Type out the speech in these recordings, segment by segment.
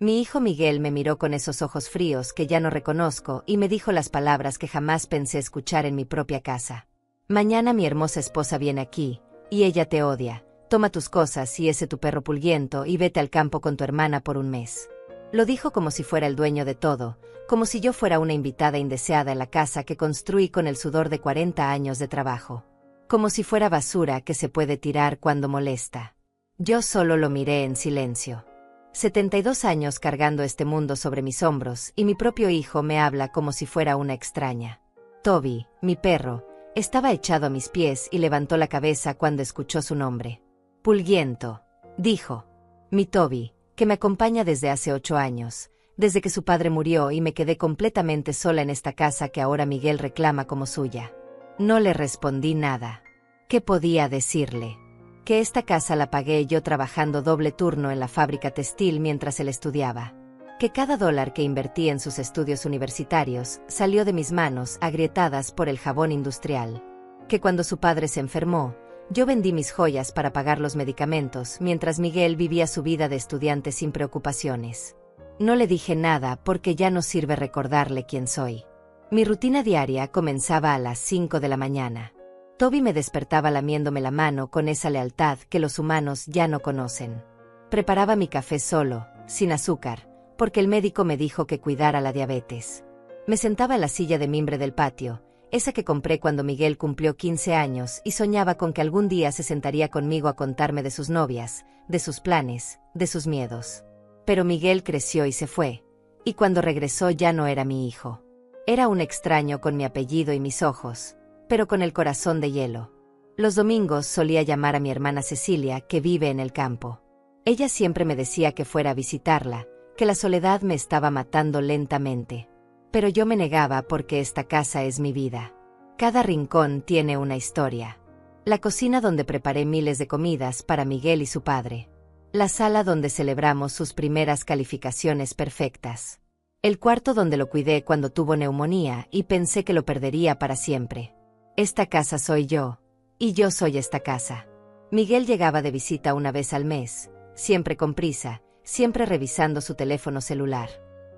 Mi hijo Miguel me miró con esos ojos fríos que ya no reconozco y me dijo las palabras que jamás pensé escuchar en mi propia casa. Mañana mi hermosa esposa viene aquí, y ella te odia. Toma tus cosas y ese tu perro Pulguiento y vete al campo con tu hermana por un mes. Lo dijo como si fuera el dueño de todo, como si yo fuera una invitada indeseada en la casa que construí con el sudor de 40 años de trabajo. Como si fuera basura que se puede tirar cuando molesta. Yo solo lo miré en silencio. 72 años cargando este mundo sobre mis hombros y mi propio hijo me habla como si fuera una extraña. Toby, mi perro, estaba echado a mis pies y levantó la cabeza cuando escuchó su nombre. Pulguiento, dijo. Mi Toby, que me acompaña desde hace 8 años, desde que su padre murió y me quedé completamente sola en esta casa que ahora Miguel reclama como suya. No le respondí nada. ¿Qué podía decirle? Que esta casa la pagué yo trabajando doble turno en la fábrica textil mientras él estudiaba. Que cada dólar que invertí en sus estudios universitarios salió de mis manos agrietadas por el jabón industrial. Que cuando su padre se enfermó, yo vendí mis joyas para pagar los medicamentos mientras Miguel vivía su vida de estudiante sin preocupaciones. No le dije nada porque ya no sirve recordarle quién soy. Mi rutina diaria comenzaba a las 5 de la mañana. Toby me despertaba lamiéndome la mano con esa lealtad que los humanos ya no conocen. Preparaba mi café solo, sin azúcar, porque el médico me dijo que cuidara la diabetes. Me sentaba en la silla de mimbre del patio, esa que compré cuando Miguel cumplió 15 años y soñaba con que algún día se sentaría conmigo a contarme de sus novias, de sus planes, de sus miedos. Pero Miguel creció y se fue, y cuando regresó ya no era mi hijo. Era un extraño con mi apellido y mis ojos, pero con el corazón de hielo. Los domingos solía llamar a mi hermana Cecilia, que vive en el campo. Ella siempre me decía que fuera a visitarla, que la soledad me estaba matando lentamente. Pero yo me negaba porque esta casa es mi vida. Cada rincón tiene una historia. La cocina donde preparé miles de comidas para Miguel y su padre. La sala donde celebramos sus primeras calificaciones perfectas. El cuarto donde lo cuidé cuando tuvo neumonía y pensé que lo perdería para siempre. Esta casa soy yo, y yo soy esta casa. Miguel llegaba de visita una vez al mes, siempre con prisa, siempre revisando su teléfono celular.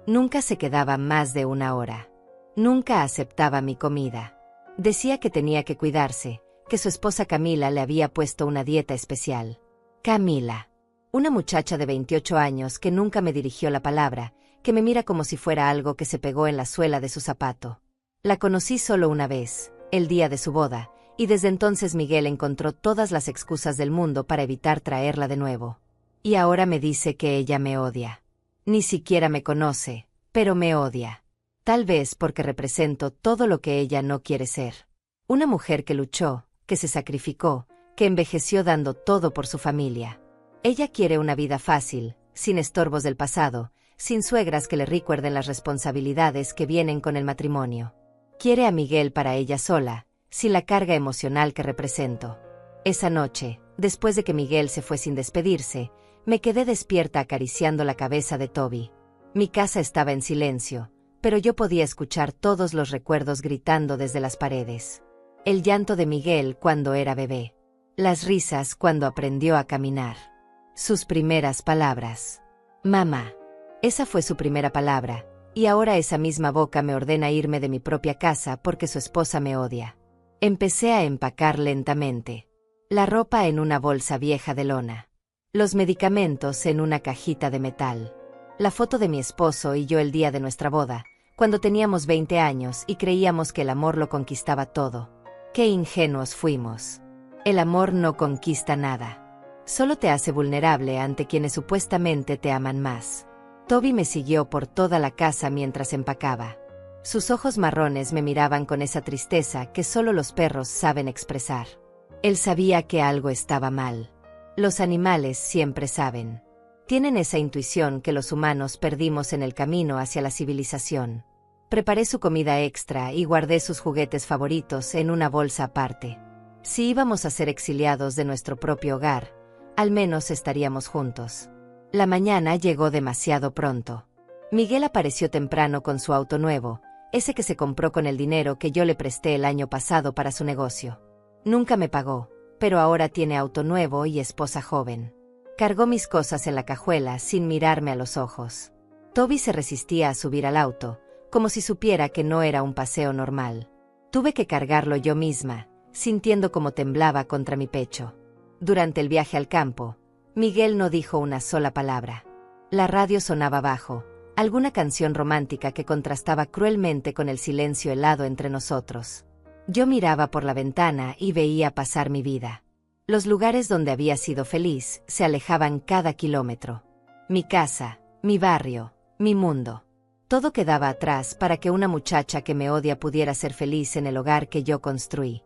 Nunca se quedaba más de 1 hora. Nunca aceptaba mi comida. Decía que tenía que cuidarse, que su esposa Camila le había puesto una dieta especial. Camila. Una muchacha de 28 años que nunca me dirigió la palabra, que me mira como si fuera algo que se pegó en la suela de su zapato. La conocí solo una vez, el día de su boda, y desde entonces Miguel encontró todas las excusas del mundo para evitar traerla de nuevo. Y ahora me dice que ella me odia. Ni siquiera me conoce, pero me odia. Tal vez porque represento todo lo que ella no quiere ser. Una mujer que luchó, que se sacrificó, que envejeció dando todo por su familia. Ella quiere una vida fácil, sin estorbos del pasado, sin suegras que le recuerden las responsabilidades que vienen con el matrimonio. Quiere a Miguel para ella sola, sin la carga emocional que represento. Esa noche, después de que Miguel se fue sin despedirse, me quedé despierta acariciando la cabeza de Toby. Mi casa estaba en silencio, pero yo podía escuchar todos los recuerdos gritando desde las paredes. El llanto de Miguel cuando era bebé. Las risas cuando aprendió a caminar. Sus primeras palabras. Mamá. Esa fue su primera palabra, y ahora esa misma boca me ordena irme de mi propia casa porque su esposa me odia. Empecé a empacar lentamente. La ropa en una bolsa vieja de lona. Los medicamentos en una cajita de metal. La foto de mi esposo y yo el día de nuestra boda, cuando teníamos 20 años y creíamos que el amor lo conquistaba todo. ¡Qué ingenuos fuimos! El amor no conquista nada. Solo te hace vulnerable ante quienes supuestamente te aman más. Toby me siguió por toda la casa mientras empacaba. Sus ojos marrones me miraban con esa tristeza que solo los perros saben expresar. Él sabía que algo estaba mal. Los animales siempre saben. Tienen esa intuición que los humanos perdimos en el camino hacia la civilización. Preparé su comida extra y guardé sus juguetes favoritos en una bolsa aparte. Si íbamos a ser exiliados de nuestro propio hogar, al menos estaríamos juntos. La mañana llegó demasiado pronto. Miguel apareció temprano con su auto nuevo, ese que se compró con el dinero que yo le presté el año pasado para su negocio. Nunca me pagó, pero ahora tiene auto nuevo y esposa joven. Cargó mis cosas en la cajuela sin mirarme a los ojos. Toby se resistía a subir al auto, como si supiera que no era un paseo normal. Tuve que cargarlo yo misma, sintiendo cómo temblaba contra mi pecho. Durante el viaje al campo, Miguel no dijo una sola palabra. La radio sonaba bajo, alguna canción romántica que contrastaba cruelmente con el silencio helado entre nosotros. Yo miraba por la ventana y veía pasar mi vida. Los lugares donde había sido feliz se alejaban cada kilómetro. Mi casa, mi barrio, mi mundo. Todo quedaba atrás para que una muchacha que me odia pudiera ser feliz en el hogar que yo construí.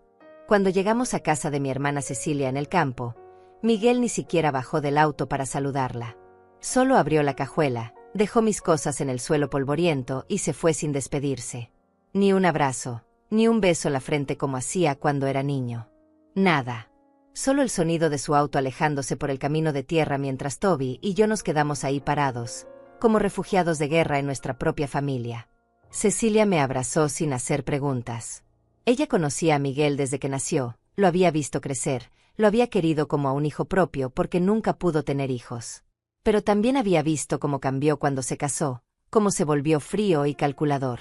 Cuando llegamos a casa de mi hermana Cecilia en el campo, Miguel ni siquiera bajó del auto para saludarla. Solo abrió la cajuela, dejó mis cosas en el suelo polvoriento y se fue sin despedirse. Ni un abrazo, ni un beso en la frente como hacía cuando era niño. Nada. Solo el sonido de su auto alejándose por el camino de tierra mientras Toby y yo nos quedamos ahí parados, como refugiados de guerra en nuestra propia familia. Cecilia me abrazó sin hacer preguntas. Ella conocía a Miguel desde que nació, lo había visto crecer, lo había querido como a un hijo propio porque nunca pudo tener hijos. Pero también había visto cómo cambió cuando se casó, cómo se volvió frío y calculador.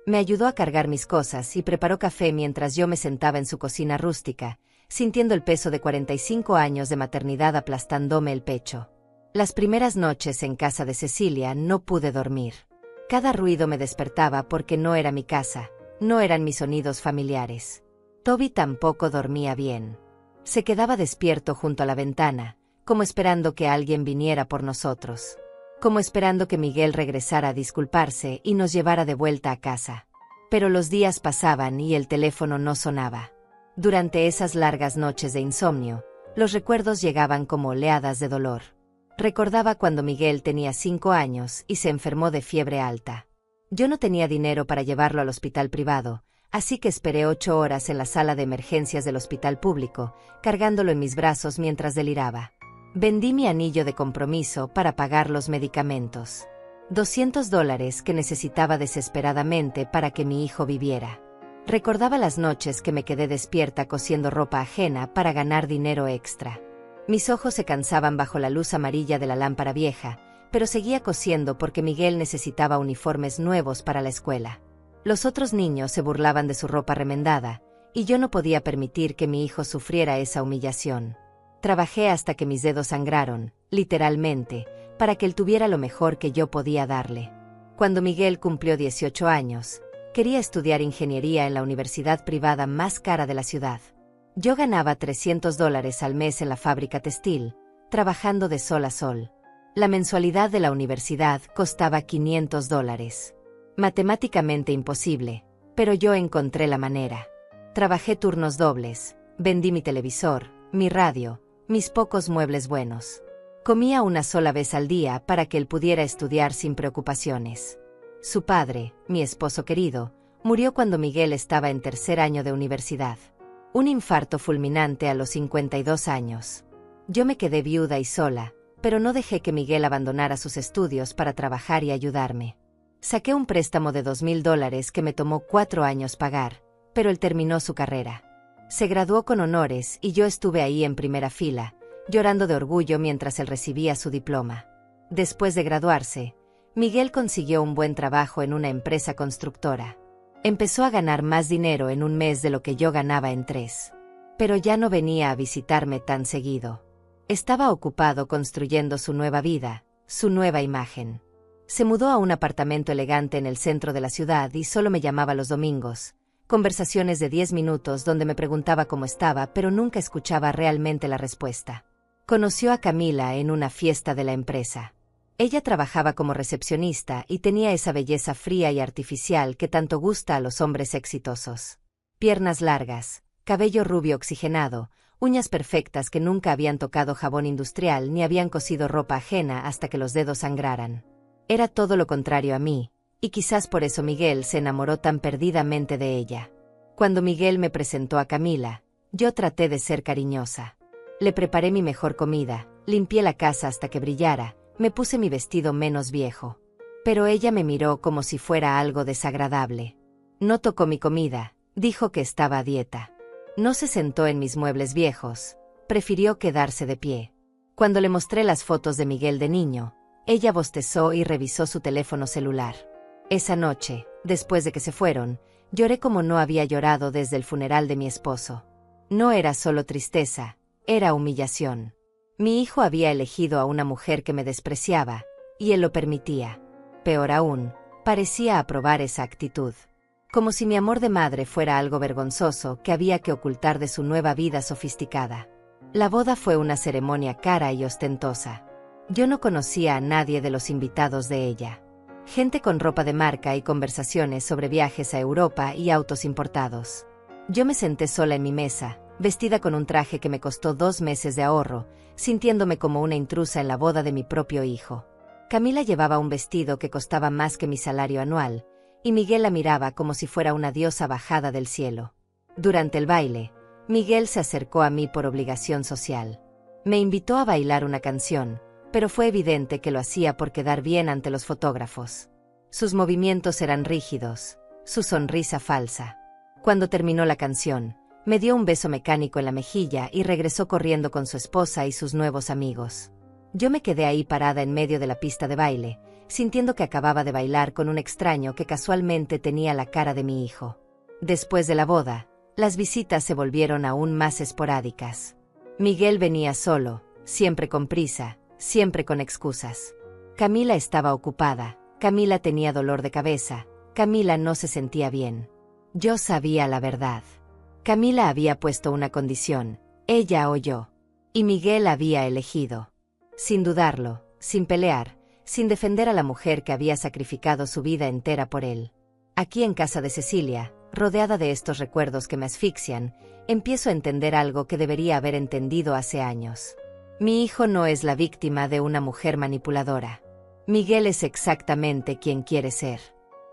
Me ayudó a cargar mis cosas y preparó café mientras yo me sentaba en su cocina rústica, sintiendo el peso de 45 años de maternidad aplastándome el pecho. Las primeras noches en casa de Cecilia no pude dormir. Cada ruido me despertaba porque no era mi casa, no eran mis sonidos familiares. Toby tampoco dormía bien. Se quedaba despierto junto a la ventana, como esperando que alguien viniera por nosotros. Como esperando que Miguel regresara a disculparse y nos llevara de vuelta a casa. Pero los días pasaban y el teléfono no sonaba. Durante esas largas noches de insomnio, los recuerdos llegaban como oleadas de dolor. Recordaba cuando Miguel tenía 5 años y se enfermó de fiebre alta. Yo no tenía dinero para llevarlo al hospital privado, así que esperé 8 horas en la sala de emergencias del hospital público, cargándolo en mis brazos mientras deliraba. Vendí mi anillo de compromiso para pagar los medicamentos. $200 que necesitaba desesperadamente para que mi hijo viviera. Recordaba las noches que me quedé despierta cosiendo ropa ajena para ganar dinero extra. Mis ojos se cansaban bajo la luz amarilla de la lámpara vieja, pero seguía cosiendo porque Miguel necesitaba uniformes nuevos para la escuela. Los otros niños se burlaban de su ropa remendada, y yo no podía permitir que mi hijo sufriera esa humillación. Trabajé hasta que mis dedos sangraron, literalmente, para que él tuviera lo mejor que yo podía darle. Cuando Miguel cumplió 18 años, quería estudiar ingeniería en la universidad privada más cara de la ciudad. Yo ganaba $300 al mes en la fábrica textil, trabajando de sol a sol. La mensualidad de la universidad costaba $500. Matemáticamente imposible, pero yo encontré la manera. Trabajé turnos dobles, vendí mi televisor, mi radio, mis pocos muebles buenos. Comía una sola vez al día para que él pudiera estudiar sin preocupaciones. Su padre, mi esposo querido, murió cuando Miguel estaba en 3er año de universidad. Un infarto fulminante a los 52 años. Yo me quedé viuda y sola, pero no dejé que Miguel abandonara sus estudios para trabajar y ayudarme. Saqué un préstamo de $2,000 que me tomó 4 años pagar, pero él terminó su carrera. Se graduó con honores y yo estuve ahí en primera fila, llorando de orgullo mientras él recibía su diploma. Después de graduarse, Miguel consiguió un buen trabajo en una empresa constructora. Empezó a ganar más dinero en un mes de lo que yo ganaba en 3. Pero ya no venía a visitarme tan seguido. Estaba ocupado construyendo su nueva vida, su nueva imagen. Se mudó a un apartamento elegante en el centro de la ciudad y solo me llamaba los domingos. Conversaciones de 10 minutos donde me preguntaba cómo estaba, pero nunca escuchaba realmente la respuesta. Conoció a Camila en una fiesta de la empresa. Ella trabajaba como recepcionista y tenía esa belleza fría y artificial que tanto gusta a los hombres exitosos. Piernas largas, cabello rubio oxigenado, uñas perfectas que nunca habían tocado jabón industrial ni habían cosido ropa ajena hasta que los dedos sangraran. Era todo lo contrario a mí, y quizás por eso Miguel se enamoró tan perdidamente de ella. Cuando Miguel me presentó a Camila, yo traté de ser cariñosa. Le preparé mi mejor comida, limpié la casa hasta que brillara, me puse mi vestido menos viejo. Pero ella me miró como si fuera algo desagradable. No tocó mi comida, dijo que estaba a dieta. No se sentó en mis muebles viejos, prefirió quedarse de pie. Cuando le mostré las fotos de Miguel de niño, ella bostezó y revisó su teléfono celular. Esa noche, después de que se fueron, lloré como no había llorado desde el funeral de mi esposo. No era solo tristeza, era humillación. Mi hijo había elegido a una mujer que me despreciaba, y él lo permitía. Peor aún, parecía aprobar esa actitud. Como si mi amor de madre fuera algo vergonzoso que había que ocultar de su nueva vida sofisticada. La boda fue una ceremonia cara y ostentosa. Yo no conocía a nadie de los invitados de ella. Gente con ropa de marca y conversaciones sobre viajes a Europa y autos importados. Yo me senté sola en mi mesa, vestida con un traje que me costó 2 meses de ahorro, sintiéndome como una intrusa en la boda de mi propio hijo. Camila llevaba un vestido que costaba más que mi salario anual, y Miguel la miraba como si fuera una diosa bajada del cielo. Durante el baile, Miguel se acercó a mí por obligación social. Me invitó a bailar una canción, pero fue evidente que lo hacía por quedar bien ante los fotógrafos. Sus movimientos eran rígidos, su sonrisa falsa. Cuando terminó la canción, me dio un beso mecánico en la mejilla y regresó corriendo con su esposa y sus nuevos amigos. Yo me quedé ahí parada en medio de la pista de baile, sintiendo que acababa de bailar con un extraño que casualmente tenía la cara de mi hijo. Después de la boda, las visitas se volvieron aún más esporádicas. Miguel venía solo, siempre con prisa, siempre con excusas. Camila estaba ocupada, Camila tenía dolor de cabeza, Camila no se sentía bien. Yo sabía la verdad. Camila había puesto una condición, ella o yo. Y Miguel había elegido. Sin dudarlo, sin pelear, sin defender a la mujer que había sacrificado su vida entera por él. Aquí en casa de Cecilia, rodeada de estos recuerdos que me asfixian, empiezo a entender algo que debería haber entendido hace años. Mi hijo no es la víctima de una mujer manipuladora. Miguel es exactamente quien quiere ser.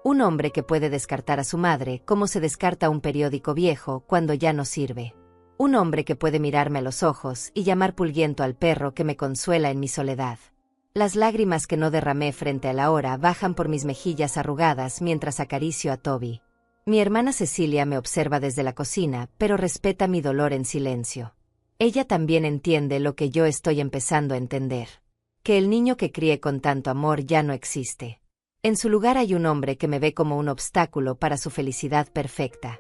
Un hombre que puede descartar a su madre como se descarta un periódico viejo cuando ya no sirve. Un hombre que puede mirarme a los ojos y llamar pulguiento al perro que me consuela en mi soledad. Las lágrimas que no derramé frente a la hora bajan por mis mejillas arrugadas mientras acaricio a Toby. Mi hermana Cecilia me observa desde la cocina, pero respeta mi dolor en silencio. Ella también entiende lo que yo estoy empezando a entender. Que el niño que crié con tanto amor ya no existe. En su lugar hay un hombre que me ve como un obstáculo para su felicidad perfecta.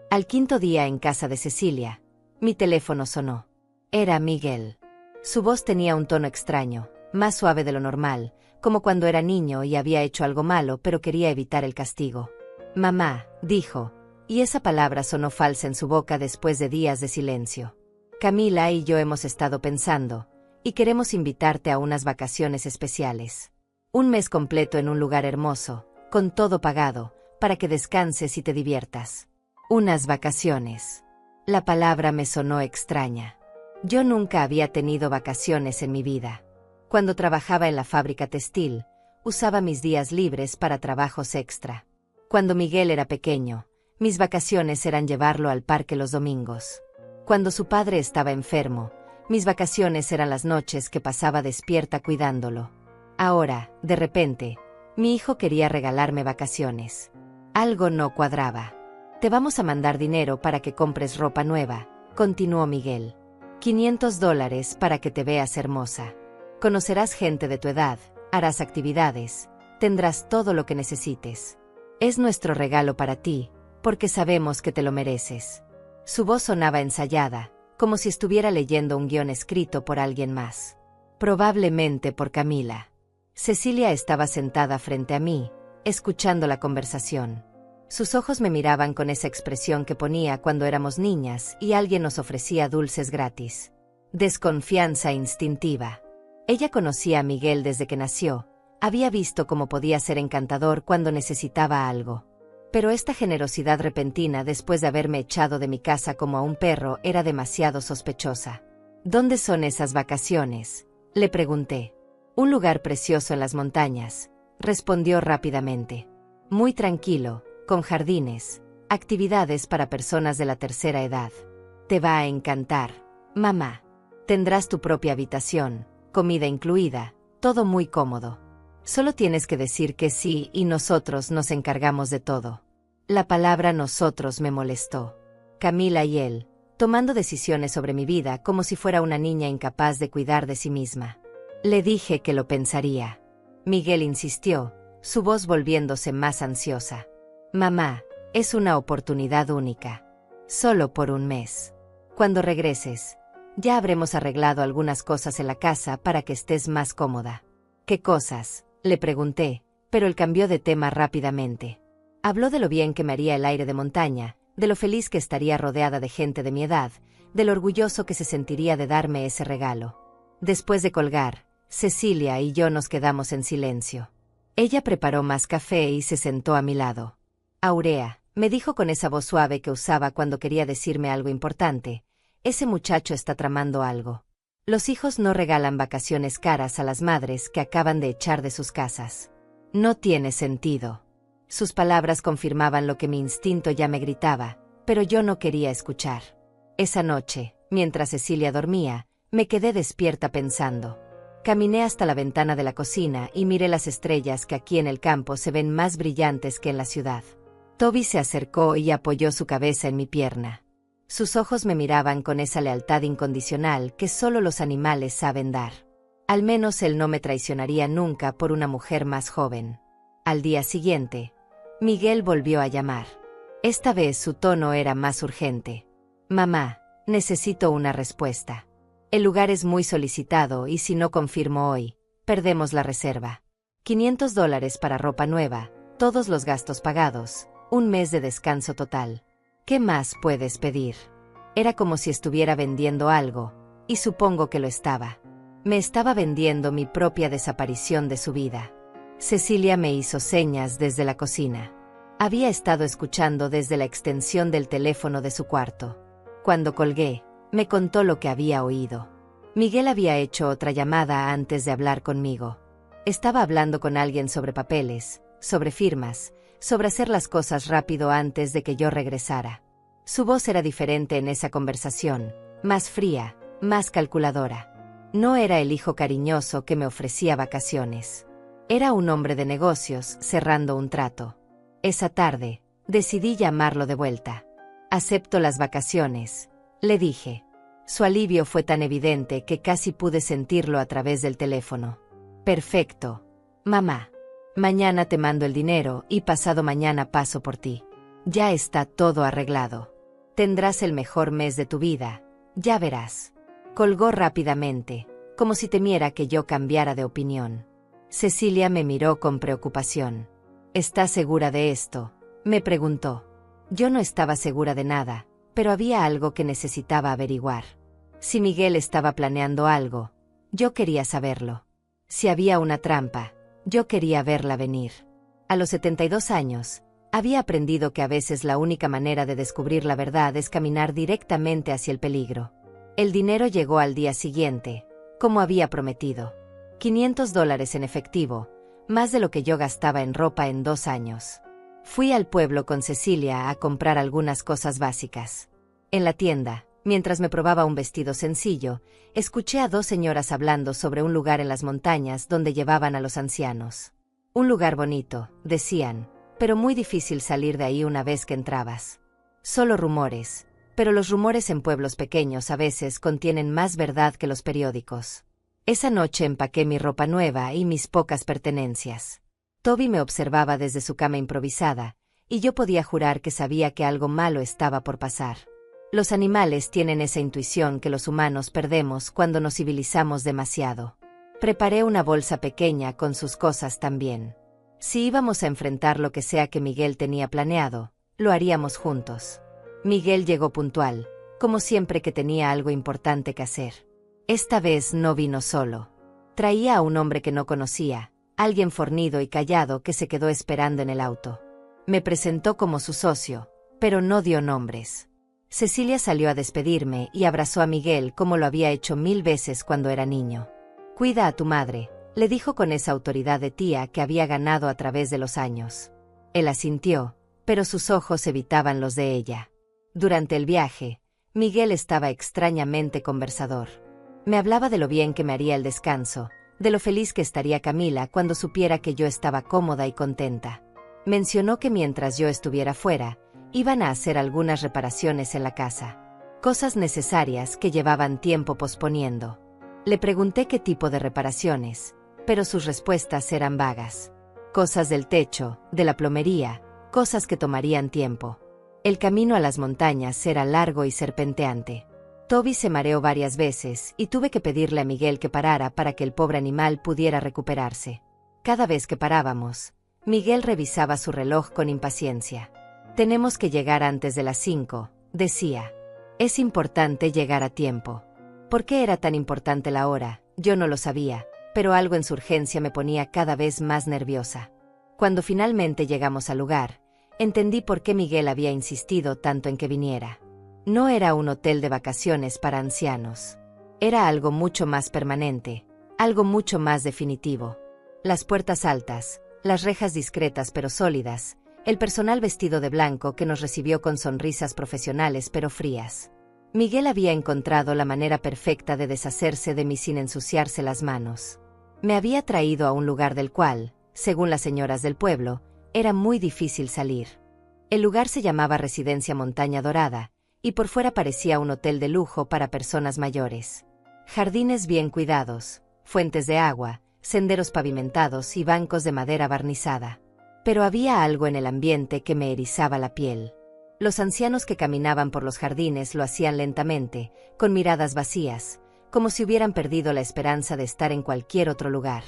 Al 5.º día en casa de Cecilia, mi teléfono sonó. Era Miguel. Su voz tenía un tono extraño, más suave de lo normal, como cuando era niño y había hecho algo malo pero quería evitar el castigo. Mamá, dijo, y esa palabra sonó falsa en su boca después de días de silencio. Camila y yo hemos estado pensando, y queremos invitarte a unas vacaciones especiales. Un mes completo en un lugar hermoso, con todo pagado, para que descanses y te diviertas. Unas vacaciones. La palabra me sonó extraña. Yo nunca había tenido vacaciones en mi vida. Cuando trabajaba en la fábrica textil, usaba mis días libres para trabajos extra. Cuando Miguel era pequeño, mis vacaciones eran llevarlo al parque los domingos. Cuando su padre estaba enfermo, mis vacaciones eran las noches que pasaba despierta cuidándolo. Ahora, de repente, mi hijo quería regalarme vacaciones. Algo no cuadraba. Te vamos a mandar dinero para que compres ropa nueva, continuó Miguel. $500 para que te veas hermosa. Conocerás gente de tu edad, harás actividades, tendrás todo lo que necesites. Es nuestro regalo para ti, porque sabemos que te lo mereces. Su voz sonaba ensayada, como si estuviera leyendo un guión escrito por alguien más. Probablemente por Camila. Cecilia estaba sentada frente a mí, escuchando la conversación. Sus ojos me miraban con esa expresión que ponía cuando éramos niñas y alguien nos ofrecía dulces gratis. Desconfianza instintiva. Ella conocía a Miguel desde que nació, había visto cómo podía ser encantador cuando necesitaba algo. Pero esta generosidad repentina después de haberme echado de mi casa como a un perro era demasiado sospechosa. ¿Dónde son esas vacaciones?, le pregunté. Un lugar precioso en las montañas, respondió rápidamente. Muy tranquilo, con jardines, actividades para personas de la tercera edad. Te va a encantar, mamá. Tendrás tu propia habitación, comida incluida, todo muy cómodo. Solo tienes que decir que sí y nosotros nos encargamos de todo. La palabra nosotros me molestó. Camila y él, tomando decisiones sobre mi vida como si fuera una niña incapaz de cuidar de sí misma. Le dije que lo pensaría. Miguel insistió, su voz volviéndose más ansiosa. Mamá, es una oportunidad única. Solo por un mes. Cuando regreses, ya habremos arreglado algunas cosas en la casa para que estés más cómoda. ¿Qué cosas?, le pregunté, pero él cambió de tema rápidamente. Habló de lo bien que me haría el aire de montaña, de lo feliz que estaría rodeada de gente de mi edad, de lo orgulloso que se sentiría de darme ese regalo. Después de colgar, Cecilia y yo nos quedamos en silencio. Ella preparó más café y se sentó a mi lado. Aurea, me dijo con esa voz suave que usaba cuando quería decirme algo importante, ese muchacho está tramando algo. Los hijos no regalan vacaciones caras a las madres que acaban de echar de sus casas. No tiene sentido. Sus palabras confirmaban lo que mi instinto ya me gritaba, pero yo no quería escuchar. Esa noche, mientras Cecilia dormía, me quedé despierta pensando. Caminé hasta la ventana de la cocina y miré las estrellas que aquí en el campo se ven más brillantes que en la ciudad. Toby se acercó y apoyó su cabeza en mi pierna. Sus ojos me miraban con esa lealtad incondicional que solo los animales saben dar. Al menos él no me traicionaría nunca por una mujer más joven. Al día siguiente, Miguel volvió a llamar. Esta vez su tono era más urgente. Mamá, necesito una respuesta. El lugar es muy solicitado y si no confirmo hoy, perdemos la reserva. $500 para ropa nueva, todos los gastos pagados, un mes de descanso total. ¿Qué más puedes pedir? Era como si estuviera vendiendo algo, y supongo que lo estaba. Me estaba vendiendo mi propia desaparición de su vida. Cecilia me hizo señas desde la cocina. Había estado escuchando desde la extensión del teléfono de su cuarto. Cuando colgué, me contó lo que había oído. Miguel había hecho otra llamada antes de hablar conmigo. Estaba hablando con alguien sobre papeles, sobre firmas, sobre hacer las cosas rápido antes de que yo regresara. Su voz era diferente en esa conversación, más fría, más calculadora. No era el hijo cariñoso que me ofrecía vacaciones. Era un hombre de negocios cerrando un trato. Esa tarde, decidí llamarlo de vuelta. Acepto las vacaciones, le dije. Su alivio fue tan evidente que casi pude sentirlo a través del teléfono. Perfecto, mamá. Mañana te mando el dinero y pasado mañana paso por ti. Ya está todo arreglado. Tendrás el mejor mes de tu vida, ya verás. Colgó rápidamente, como si temiera que yo cambiara de opinión. Cecilia me miró con preocupación. ¿Estás segura de esto?, me preguntó. Yo no estaba segura de nada, pero había algo que necesitaba averiguar. Si Miguel estaba planeando algo, yo quería saberlo. Si había una trampa, yo quería verla venir. A los 72 años, había aprendido que a veces la única manera de descubrir la verdad es caminar directamente hacia el peligro. El dinero llegó al día siguiente, como había prometido. $500 en efectivo, más de lo que yo gastaba en ropa en 2 años. Fui al pueblo con Cecilia a comprar algunas cosas básicas. En la tienda, mientras me probaba un vestido sencillo, escuché a 2 señoras hablando sobre un lugar en las montañas donde llevaban a los ancianos. Un lugar bonito, decían, pero muy difícil salir de ahí una vez que entrabas. Solo rumores, pero los rumores en pueblos pequeños a veces contienen más verdad que los periódicos. Esa noche empaqué mi ropa nueva y mis pocas pertenencias. Toby me observaba desde su cama improvisada, y yo podía jurar que sabía que algo malo estaba por pasar. Los animales tienen esa intuición que los humanos perdemos cuando nos civilizamos demasiado. Preparé una bolsa pequeña con sus cosas también. Si íbamos a enfrentar lo que sea que Miguel tenía planeado, lo haríamos juntos. Miguel llegó puntual, como siempre que tenía algo importante que hacer. Esta vez no vino solo. Traía a un hombre que no conocía, alguien fornido y callado que se quedó esperando en el auto. Me presentó como su socio, pero no dio nombres. Cecilia salió a despedirme y abrazó a Miguel como lo había hecho 1000 veces cuando era niño. Cuida a tu madre, le dijo con esa autoridad de tía que había ganado a través de los años. Él asintió, pero sus ojos evitaban los de ella. Durante el viaje, Miguel estaba extrañamente conversador. Me hablaba de lo bien que me haría el descanso, de lo feliz que estaría Camila cuando supiera que yo estaba cómoda y contenta. Mencionó que mientras yo estuviera fuera, iban a hacer algunas reparaciones en la casa. Cosas necesarias que llevaban tiempo posponiendo. Le pregunté qué tipo de reparaciones, pero sus respuestas eran vagas. Cosas del techo, de la plomería, cosas que tomarían tiempo. El camino a las montañas era largo y serpenteante. Toby se mareó varias veces y tuve que pedirle a Miguel que parara para que el pobre animal pudiera recuperarse. Cada vez que parábamos, Miguel revisaba su reloj con impaciencia. Tenemos que llegar antes de las 5, decía. Es importante llegar a tiempo. ¿Por qué era tan importante la hora? Yo no lo sabía, pero algo en su urgencia me ponía cada vez más nerviosa. Cuando finalmente llegamos al lugar, entendí por qué Miguel había insistido tanto en que viniera. No era un hotel de vacaciones para ancianos. Era algo mucho más permanente, algo mucho más definitivo. Las puertas altas, las rejas discretas pero sólidas, el personal vestido de blanco que nos recibió con sonrisas profesionales pero frías. Miguel había encontrado la manera perfecta de deshacerse de mí sin ensuciarse las manos. Me había traído a un lugar del cual, según las señoras del pueblo, era muy difícil salir. El lugar se llamaba Residencia Montaña Dorada, y por fuera parecía un hotel de lujo para personas mayores. Jardines bien cuidados, fuentes de agua, senderos pavimentados y bancos de madera barnizada. Pero había algo en el ambiente que me erizaba la piel. Los ancianos que caminaban por los jardines lo hacían lentamente, con miradas vacías, como si hubieran perdido la esperanza de estar en cualquier otro lugar.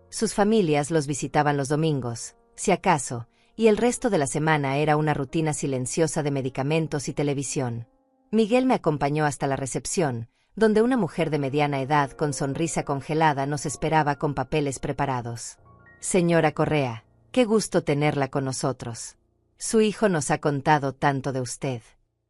Sus familias los visitaban los domingos, si acaso, y el resto de la semana era una rutina silenciosa de medicamentos y televisión. Miguel me acompañó hasta la recepción, donde una mujer de mediana edad con sonrisa congelada nos esperaba con papeles preparados. Señora Correa, qué gusto tenerla con nosotros. Su hijo nos ha contado tanto de usted.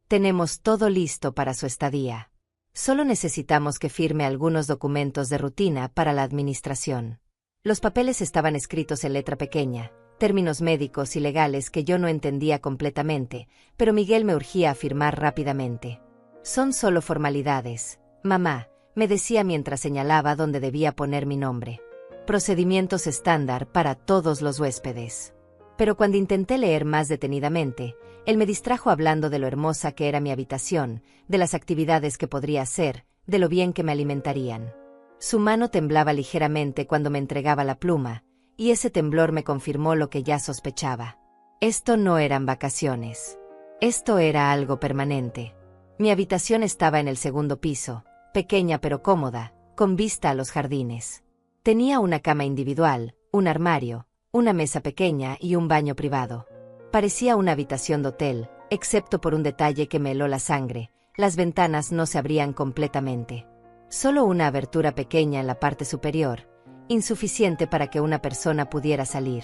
Tenemos todo listo para su estadía. Solo necesitamos que firme algunos documentos de rutina para la administración. Los papeles estaban escritos en letra pequeña, términos médicos y legales que yo no entendía completamente, pero Miguel me urgía a firmar rápidamente. Son solo formalidades, mamá, me decía mientras señalaba dónde debía poner mi nombre. Procedimientos estándar para todos los huéspedes. Pero cuando intenté leer más detenidamente, él me distrajo hablando de lo hermosa que era mi habitación, de las actividades que podría hacer, de lo bien que me alimentarían. Su mano temblaba ligeramente cuando me entregaba la pluma, y ese temblor me confirmó lo que ya sospechaba. Esto no eran vacaciones. Esto era algo permanente. Mi habitación estaba en el segundo piso, pequeña pero cómoda, con vista a los jardines. Tenía una cama individual, un armario, una mesa pequeña y un baño privado. Parecía una habitación de hotel, excepto por un detalle que me heló la sangre: las ventanas no se abrían completamente. Solo una abertura pequeña en la parte superior, insuficiente para que una persona pudiera salir.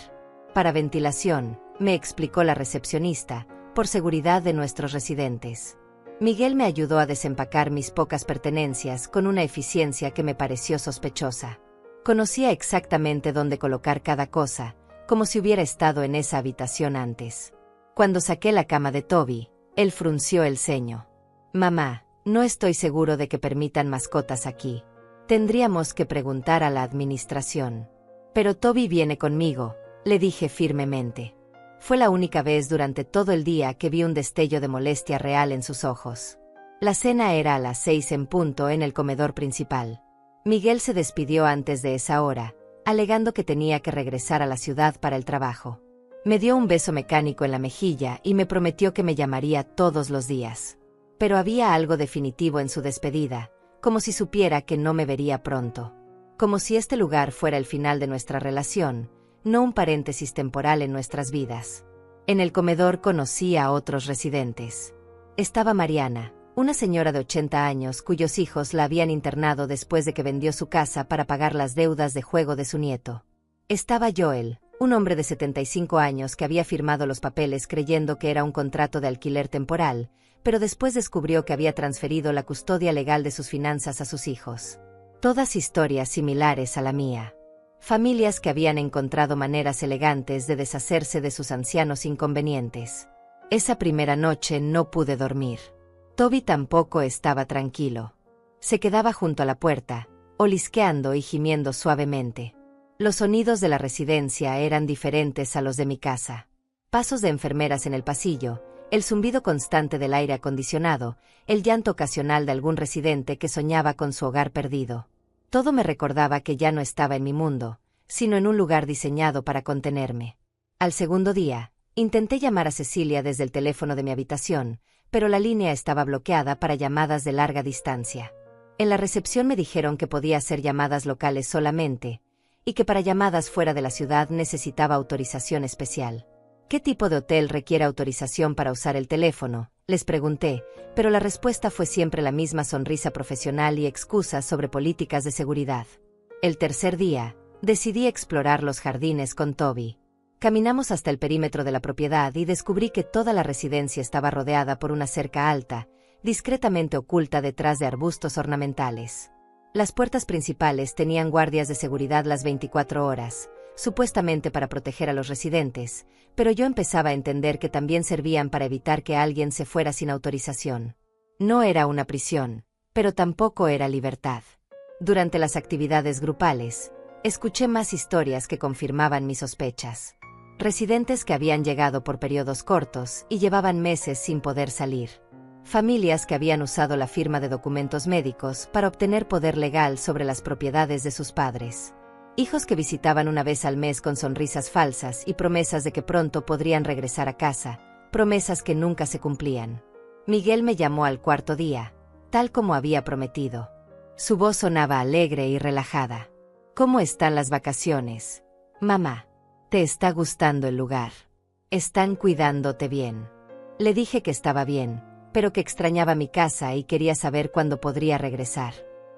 Para ventilación, me explicó la recepcionista, por seguridad de nuestros residentes. Miguel me ayudó a desempacar mis pocas pertenencias con una eficiencia que me pareció sospechosa. Conocía exactamente dónde colocar cada cosa, como si hubiera estado en esa habitación antes. Cuando saqué la cama de Toby, él frunció el ceño. Mamá, no estoy seguro de que permitan mascotas aquí. Tendríamos que preguntar a la administración. Pero Toby viene conmigo, le dije firmemente. Fue la única vez durante todo el día que vi un destello de molestia real en sus ojos. La cena era a las 6 en punto en el comedor principal. Miguel se despidió antes de esa hora, alegando que tenía que regresar a la ciudad para el trabajo. Me dio un beso mecánico en la mejilla y me prometió que me llamaría todos los días. Pero había algo definitivo en su despedida, como si supiera que no me vería pronto. Como si este lugar fuera el final de nuestra relación, no un paréntesis temporal en nuestras vidas. En el comedor conocí a otros residentes. Estaba Mariana, una señora de 80 años cuyos hijos la habían internado después de que vendió su casa para pagar las deudas de juego de su nieto. Estaba Joel, un hombre de 75 años que había firmado los papeles creyendo que era un contrato de alquiler temporal, pero después descubrió que había transferido la custodia legal de sus finanzas a sus hijos. Todas historias similares a la mía. Familias que habían encontrado maneras elegantes de deshacerse de sus ancianos inconvenientes. Esa primera noche no pude dormir. Toby tampoco estaba tranquilo. Se quedaba junto a la puerta, olisqueando y gimiendo suavemente. Los sonidos de la residencia eran diferentes a los de mi casa. Pasos de enfermeras en el pasillo, El zumbido constante del aire acondicionado, el llanto ocasional de algún residente que soñaba con su hogar perdido. Todo me recordaba que ya no estaba en mi mundo, sino en un lugar diseñado para contenerme. Al segundo día, intenté llamar a Cecilia desde el teléfono de mi habitación, pero la línea estaba bloqueada para llamadas de larga distancia. En la recepción me dijeron que podía hacer llamadas locales solamente, y que para llamadas fuera de la ciudad necesitaba autorización especial. ¿Qué tipo de hotel requiere autorización para usar el teléfono?, les pregunté, pero la respuesta fue siempre la misma sonrisa profesional y excusas sobre políticas de seguridad. El tercer día, decidí explorar los jardines con Toby. Caminamos hasta el perímetro de la propiedad y descubrí que toda la residencia estaba rodeada por una cerca alta, discretamente oculta detrás de arbustos ornamentales. Las puertas principales tenían guardias de seguridad las 24 horas, supuestamente para proteger a los residentes, pero yo empezaba a entender que también servían para evitar que alguien se fuera sin autorización. No era una prisión, pero tampoco era libertad. Durante las actividades grupales, escuché más historias que confirmaban mis sospechas. Residentes que habían llegado por periodos cortos y llevaban meses sin poder salir. Familias que habían usado la firma de documentos médicos para obtener poder legal sobre las propiedades de sus padres. Hijos que visitaban una vez al mes con sonrisas falsas y promesas de que pronto podrían regresar a casa, promesas que nunca se cumplían. Miguel me llamó al cuarto día, tal como había prometido. Su voz sonaba alegre y relajada. ¿Cómo están las vacaciones, mamá? ¿Te está gustando el lugar? ¿Están cuidándote bien? Le dije que estaba bien, pero que extrañaba mi casa y quería saber cuándo podría regresar.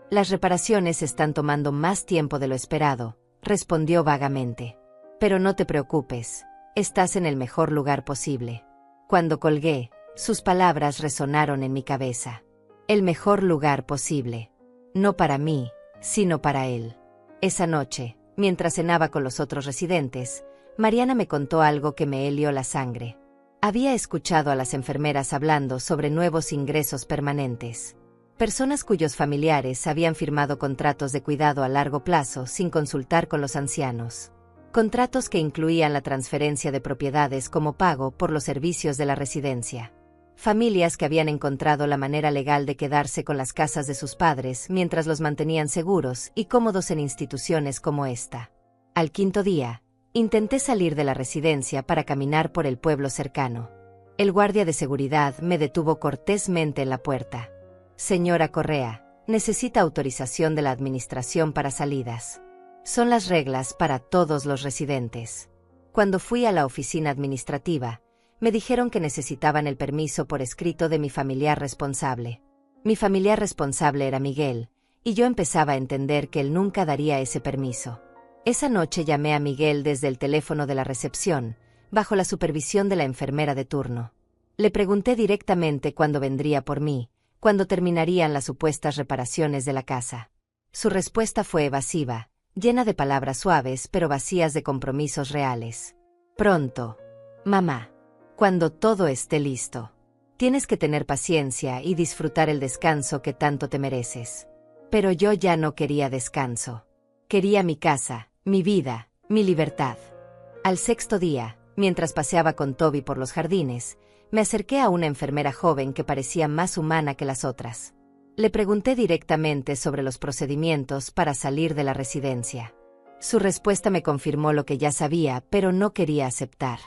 Las reparaciones están tomando más tiempo de lo esperado, respondió vagamente. Pero no te preocupes, estás en el mejor lugar posible. Cuando colgué, sus palabras resonaron en mi cabeza. El mejor lugar posible. No para mí, sino para él. Esa noche, mientras cenaba con los otros residentes, Mariana me contó algo que me helió la sangre. Había escuchado a las enfermeras hablando sobre nuevos ingresos permanentes. Personas cuyos familiares habían firmado contratos de cuidado a largo plazo sin consultar con los ancianos. Contratos que incluían la transferencia de propiedades como pago por los servicios de la residencia. Familias que habían encontrado la manera legal de quedarse con las casas de sus padres mientras los mantenían seguros y cómodos en instituciones como esta. Al quinto día, intenté salir de la residencia para caminar por el pueblo cercano. El guardia de seguridad me detuvo cortésmente en la puerta. Señora Correa, necesita autorización de la administración para salidas. Son las reglas para todos los residentes. Cuando fui a la oficina administrativa, me dijeron que necesitaban el permiso por escrito de mi familiar responsable. Mi familiar responsable era Miguel, y yo empezaba a entender que él nunca daría ese permiso. Esa noche llamé a Miguel desde el teléfono de la recepción, bajo la supervisión de la enfermera de turno. Le pregunté directamente cuándo vendría por mí, cuándo terminarían las supuestas reparaciones de la casa. Su respuesta fue evasiva, llena de palabras suaves pero vacías de compromisos reales. Pronto, mamá. Cuando todo esté listo. Tienes que tener paciencia y disfrutar el descanso que tanto te mereces. Pero yo ya no quería descanso. Quería mi casa, mi vida, mi libertad. Al sexto día, mientras paseaba con Toby por los jardines, me acerqué a una enfermera joven que parecía más humana que las otras. Le pregunté directamente sobre los procedimientos para salir de la residencia. Su respuesta me confirmó lo que ya sabía, pero no quería aceptar.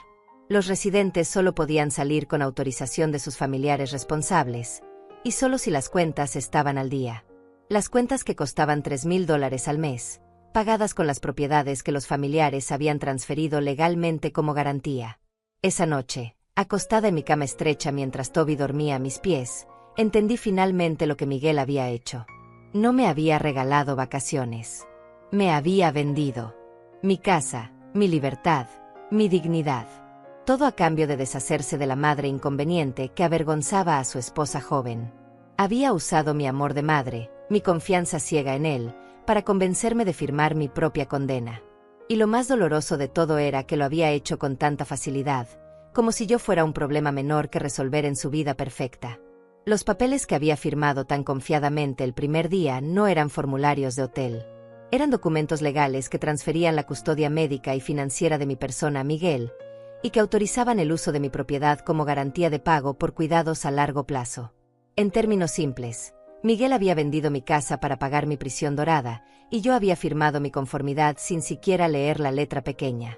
Los residentes solo podían salir con autorización de sus familiares responsables, y solo si las cuentas estaban al día. Las cuentas que costaban $3,000 al mes, pagadas con las propiedades que los familiares habían transferido legalmente como garantía. Esa noche, acostada en mi cama estrecha mientras Toby dormía a mis pies, entendí finalmente lo que Miguel había hecho. No me había regalado vacaciones. Me había vendido. Mi casa, mi libertad, mi dignidad. Todo a cambio de deshacerse de la madre inconveniente que avergonzaba a su esposa joven. Había usado mi amor de madre, mi confianza ciega en él, para convencerme de firmar mi propia condena. Y lo más doloroso de todo era que lo había hecho con tanta facilidad, como si yo fuera un problema menor que resolver en su vida perfecta. Los papeles que había firmado tan confiadamente el primer día no eran formularios de hotel. Eran documentos legales que transferían la custodia médica y financiera de mi persona a Miguel, y que autorizaban el uso de mi propiedad como garantía de pago por cuidados a largo plazo. En términos simples, Miguel había vendido mi casa para pagar mi prisión dorada, y yo había firmado mi conformidad sin siquiera leer la letra pequeña.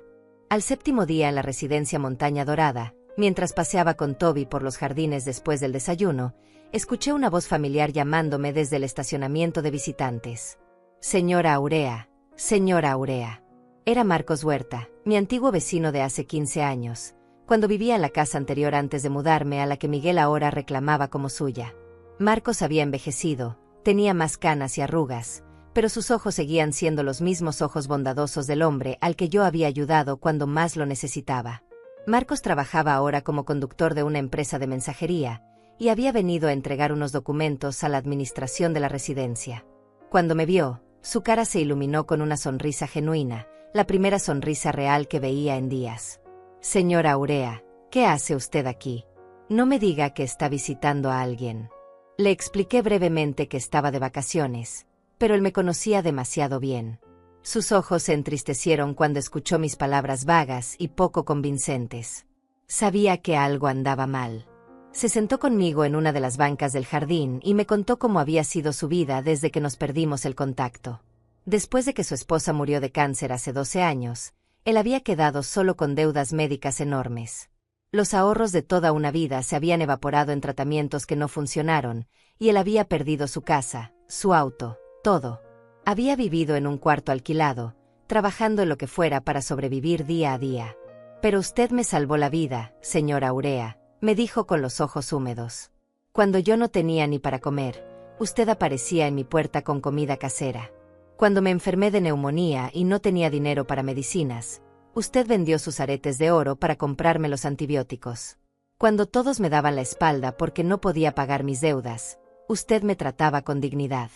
Al séptimo día en la residencia Montaña Dorada, mientras paseaba con Toby por los jardines después del desayuno, escuché una voz familiar llamándome desde el estacionamiento de visitantes. Señora Aurea, señora Aurea. Era Marcos Huerta, mi antiguo vecino de hace 15 años, cuando vivía en la casa anterior antes de mudarme a la que Miguel ahora reclamaba como suya. Marcos había envejecido, tenía más canas y arrugas, pero sus ojos seguían siendo los mismos ojos bondadosos del hombre al que yo había ayudado cuando más lo necesitaba. Marcos trabajaba ahora como conductor de una empresa de mensajería, y había venido a entregar unos documentos a la administración de la residencia. Cuando me vio, su cara se iluminó con una sonrisa genuina, la primera sonrisa real que veía en días. Señora Aurea, ¿qué hace usted aquí? No me diga que está visitando a alguien. Le expliqué brevemente que estaba de vacaciones, pero él me conocía demasiado bien. Sus ojos se entristecieron cuando escuchó mis palabras vagas y poco convincentes. Sabía que algo andaba mal. Se sentó conmigo en una de las bancas del jardín y me contó cómo había sido su vida desde que nos perdimos el contacto. Después de que su esposa murió de cáncer hace 12 años, él había quedado solo con deudas médicas enormes. Los ahorros de toda una vida se habían evaporado en tratamientos que no funcionaron, y él había perdido su casa, su auto, todo. Había vivido en un cuarto alquilado, trabajando en lo que fuera para sobrevivir día a día. Pero usted me salvó la vida, señora Aurea, me dijo con los ojos húmedos. Cuando yo no tenía ni para comer, usted aparecía en mi puerta con comida casera. Cuando me enfermé de neumonía y no tenía dinero para medicinas, usted vendió sus aretes de oro para comprarme los antibióticos. Cuando todos me daban la espalda porque no podía pagar mis deudas, usted me trataba con dignidad.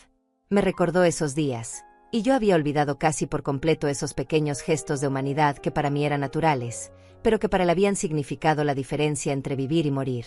Me recordó esos días, y yo había olvidado casi por completo esos pequeños gestos de humanidad que para mí eran naturales, pero que para él habían significado la diferencia entre vivir y morir.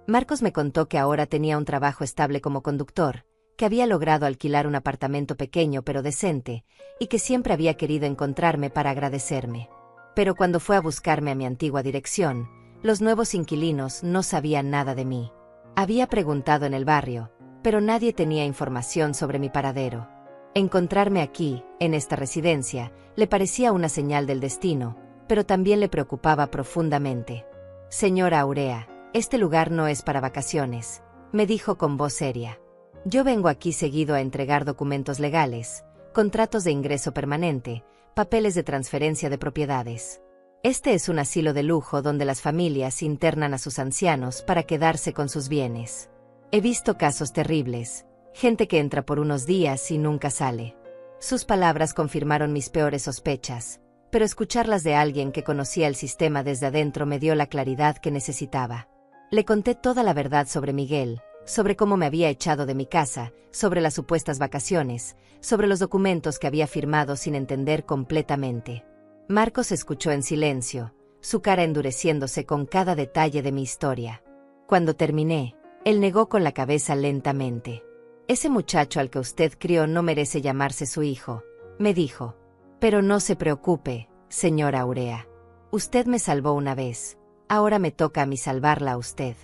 Marcos me contó que ahora tenía un trabajo estable como conductor, que había logrado alquilar un apartamento pequeño pero decente, y que siempre había querido encontrarme para agradecerme. Pero cuando fue a buscarme a mi antigua dirección, los nuevos inquilinos no sabían nada de mí. Había preguntado en el barrio, pero nadie tenía información sobre mi paradero. Encontrarme aquí, en esta residencia, le parecía una señal del destino, pero también le preocupaba profundamente. Señora Aurea, este lugar no es para vacaciones, me dijo con voz seria. Yo vengo aquí seguido a entregar documentos legales, contratos de ingreso permanente, papeles de transferencia de propiedades. Este es un asilo de lujo donde las familias internan a sus ancianos para quedarse con sus bienes. He visto casos terribles, gente que entra por unos días y nunca sale. Sus palabras confirmaron mis peores sospechas, pero escucharlas de alguien que conocía el sistema desde adentro me dio la claridad que necesitaba. Le conté toda la verdad sobre Miguel, sobre cómo me había echado de mi casa, sobre las supuestas vacaciones, sobre los documentos que había firmado sin entender completamente. Marcos escuchó en silencio, su cara endureciéndose con cada detalle de mi historia. Cuando terminé, él negó con la cabeza lentamente. Ese muchacho al que usted crió no merece llamarse su hijo, me dijo. Pero no se preocupe, señora Aurea. Usted me salvó una vez, ahora me toca a mí salvarla a usted.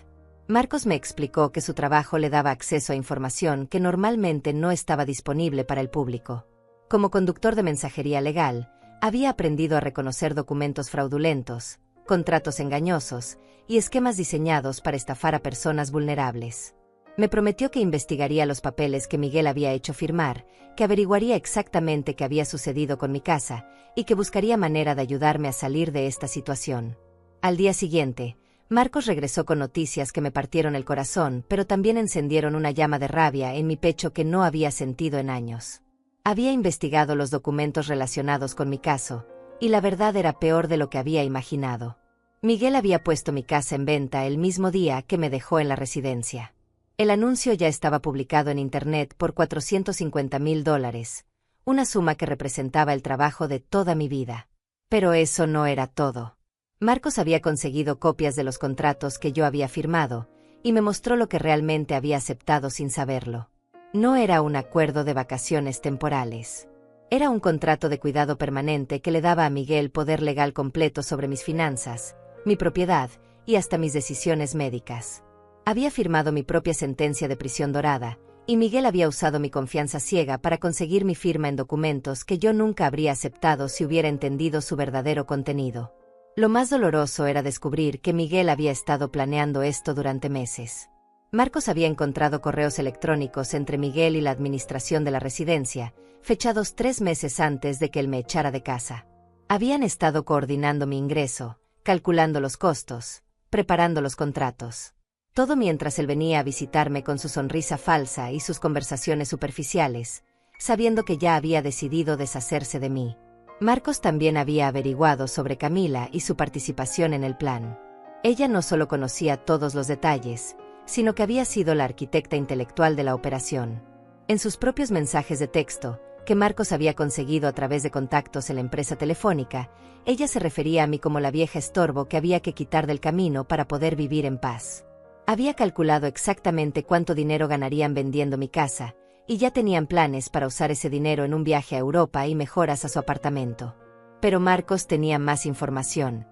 Marcos me explicó que su trabajo le daba acceso a información que normalmente no estaba disponible para el público. Como conductor de mensajería legal, había aprendido a reconocer documentos fraudulentos, contratos engañosos y esquemas diseñados para estafar a personas vulnerables. Me prometió que investigaría los papeles que Miguel había hecho firmar, que averiguaría exactamente qué había sucedido con mi casa y que buscaría manera de ayudarme a salir de esta situación. Al día siguiente, Marcos regresó con noticias que me partieron el corazón, pero también encendieron una llama de rabia en mi pecho que no había sentido en años. Había investigado los documentos relacionados con mi caso, y la verdad era peor de lo que había imaginado. Miguel había puesto mi casa en venta el mismo día que me dejó en la residencia. El anuncio ya estaba publicado en Internet por $450,000, una suma que representaba el trabajo de toda mi vida. Pero eso no era todo. Marcos había conseguido copias de los contratos que yo había firmado, y me mostró lo que realmente había aceptado sin saberlo. No era un acuerdo de vacaciones temporales. Era un contrato de cuidado permanente que le daba a Miguel poder legal completo sobre mis finanzas, mi propiedad y hasta mis decisiones médicas. Había firmado mi propia sentencia de prisión dorada, y Miguel había usado mi confianza ciega para conseguir mi firma en documentos que yo nunca habría aceptado si hubiera entendido su verdadero contenido. Lo más doloroso era descubrir que Miguel había estado planeando esto durante meses. Marcos había encontrado correos electrónicos entre Miguel y la administración de la residencia, fechados 3 meses antes de que él me echara de casa. Habían estado coordinando mi ingreso, calculando los costos, preparando los contratos. Todo mientras él venía a visitarme con su sonrisa falsa y sus conversaciones superficiales, sabiendo que ya había decidido deshacerse de mí. Marcos también había averiguado sobre Camila y su participación en el plan. Ella no solo conocía todos los detalles, sino que había sido la arquitecta intelectual de la operación. En sus propios mensajes de texto, que Marcos había conseguido a través de contactos en la empresa telefónica, ella se refería a mí como la vieja estorbo que había que quitar del camino para poder vivir en paz. Había calculado exactamente cuánto dinero ganarían vendiendo mi casa, y ya tenían planes para usar ese dinero en un viaje a Europa y mejoras a su apartamento. Pero Marcos tenía más información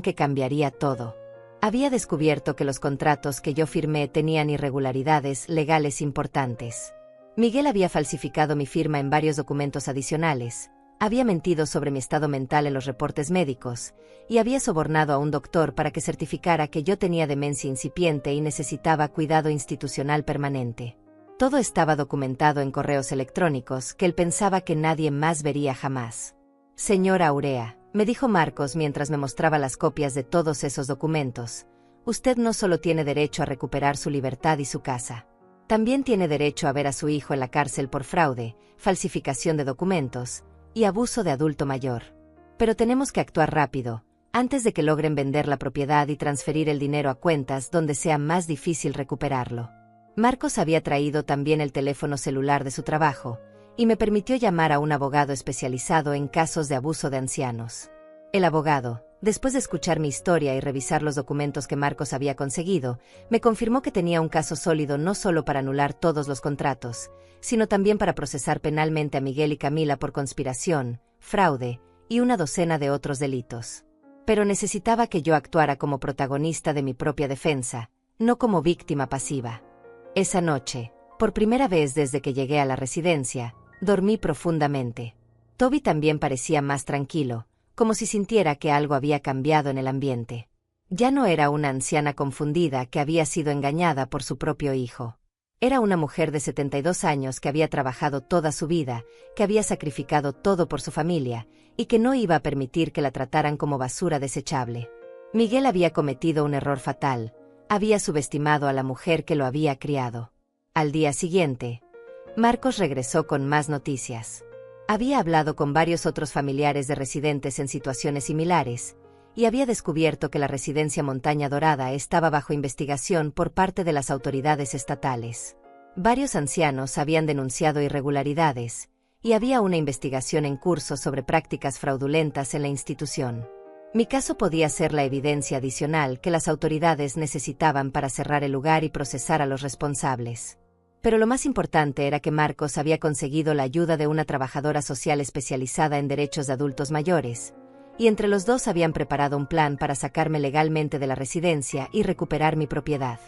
que cambiaría todo. Había descubierto que los contratos que yo firmé tenían irregularidades legales importantes. Miguel había falsificado mi firma en varios documentos adicionales, había mentido sobre mi estado mental en los reportes médicos, y había sobornado a un doctor para que certificara que yo tenía demencia incipiente y necesitaba cuidado institucional permanente. Todo estaba documentado en correos electrónicos que él pensaba que nadie más vería jamás. Señora Aurea, me dijo Marcos mientras me mostraba las copias de todos esos documentos, usted no solo tiene derecho a recuperar su libertad y su casa. También tiene derecho a ver a su hijo en la cárcel por fraude, falsificación de documentos y abuso de adulto mayor. Pero tenemos que actuar rápido, antes de que logren vender la propiedad y transferir el dinero a cuentas donde sea más difícil recuperarlo. Marcos había traído también el teléfono celular de su trabajo, y me permitió llamar a un abogado especializado en casos de abuso de ancianos. El abogado, después de escuchar mi historia y revisar los documentos que Marcos había conseguido, me confirmó que tenía un caso sólido no solo para anular todos los contratos, sino también para procesar penalmente a Miguel y Camila por conspiración, fraude y una docena de otros delitos. Pero necesitaba que yo actuara como protagonista de mi propia defensa, no como víctima pasiva. Esa noche, por primera vez desde que llegué a la residencia, dormí profundamente. Toby también parecía más tranquilo, como si sintiera que algo había cambiado en el ambiente. Ya no era una anciana confundida que había sido engañada por su propio hijo. Era una mujer de 72 años que había trabajado toda su vida, que había sacrificado todo por su familia, y que no iba a permitir que la trataran como basura desechable. Miguel había cometido un error fatal, había subestimado a la mujer que lo había criado. Al día siguiente, Marcos regresó con más noticias. Había hablado con varios otros familiares de residentes en situaciones similares, y había descubierto que la residencia Montaña Dorada estaba bajo investigación por parte de las autoridades estatales. Varios ancianos habían denunciado irregularidades, y había una investigación en curso sobre prácticas fraudulentas en la institución. Mi caso podía ser la evidencia adicional que las autoridades necesitaban para cerrar el lugar y procesar a los responsables. Pero lo más importante era que Marcos había conseguido la ayuda de una trabajadora social especializada en derechos de adultos mayores, y entre los dos habían preparado un plan para sacarme legalmente de la residencia y recuperar mi propiedad.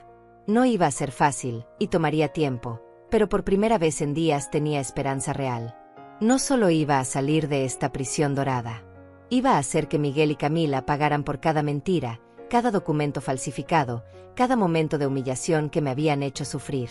No iba a ser fácil, y tomaría tiempo, pero por primera vez en días tenía esperanza real. No solo iba a salir de esta prisión dorada. Iba a hacer que Miguel y Camila pagaran por cada mentira, cada documento falsificado, cada momento de humillación que me habían hecho sufrir.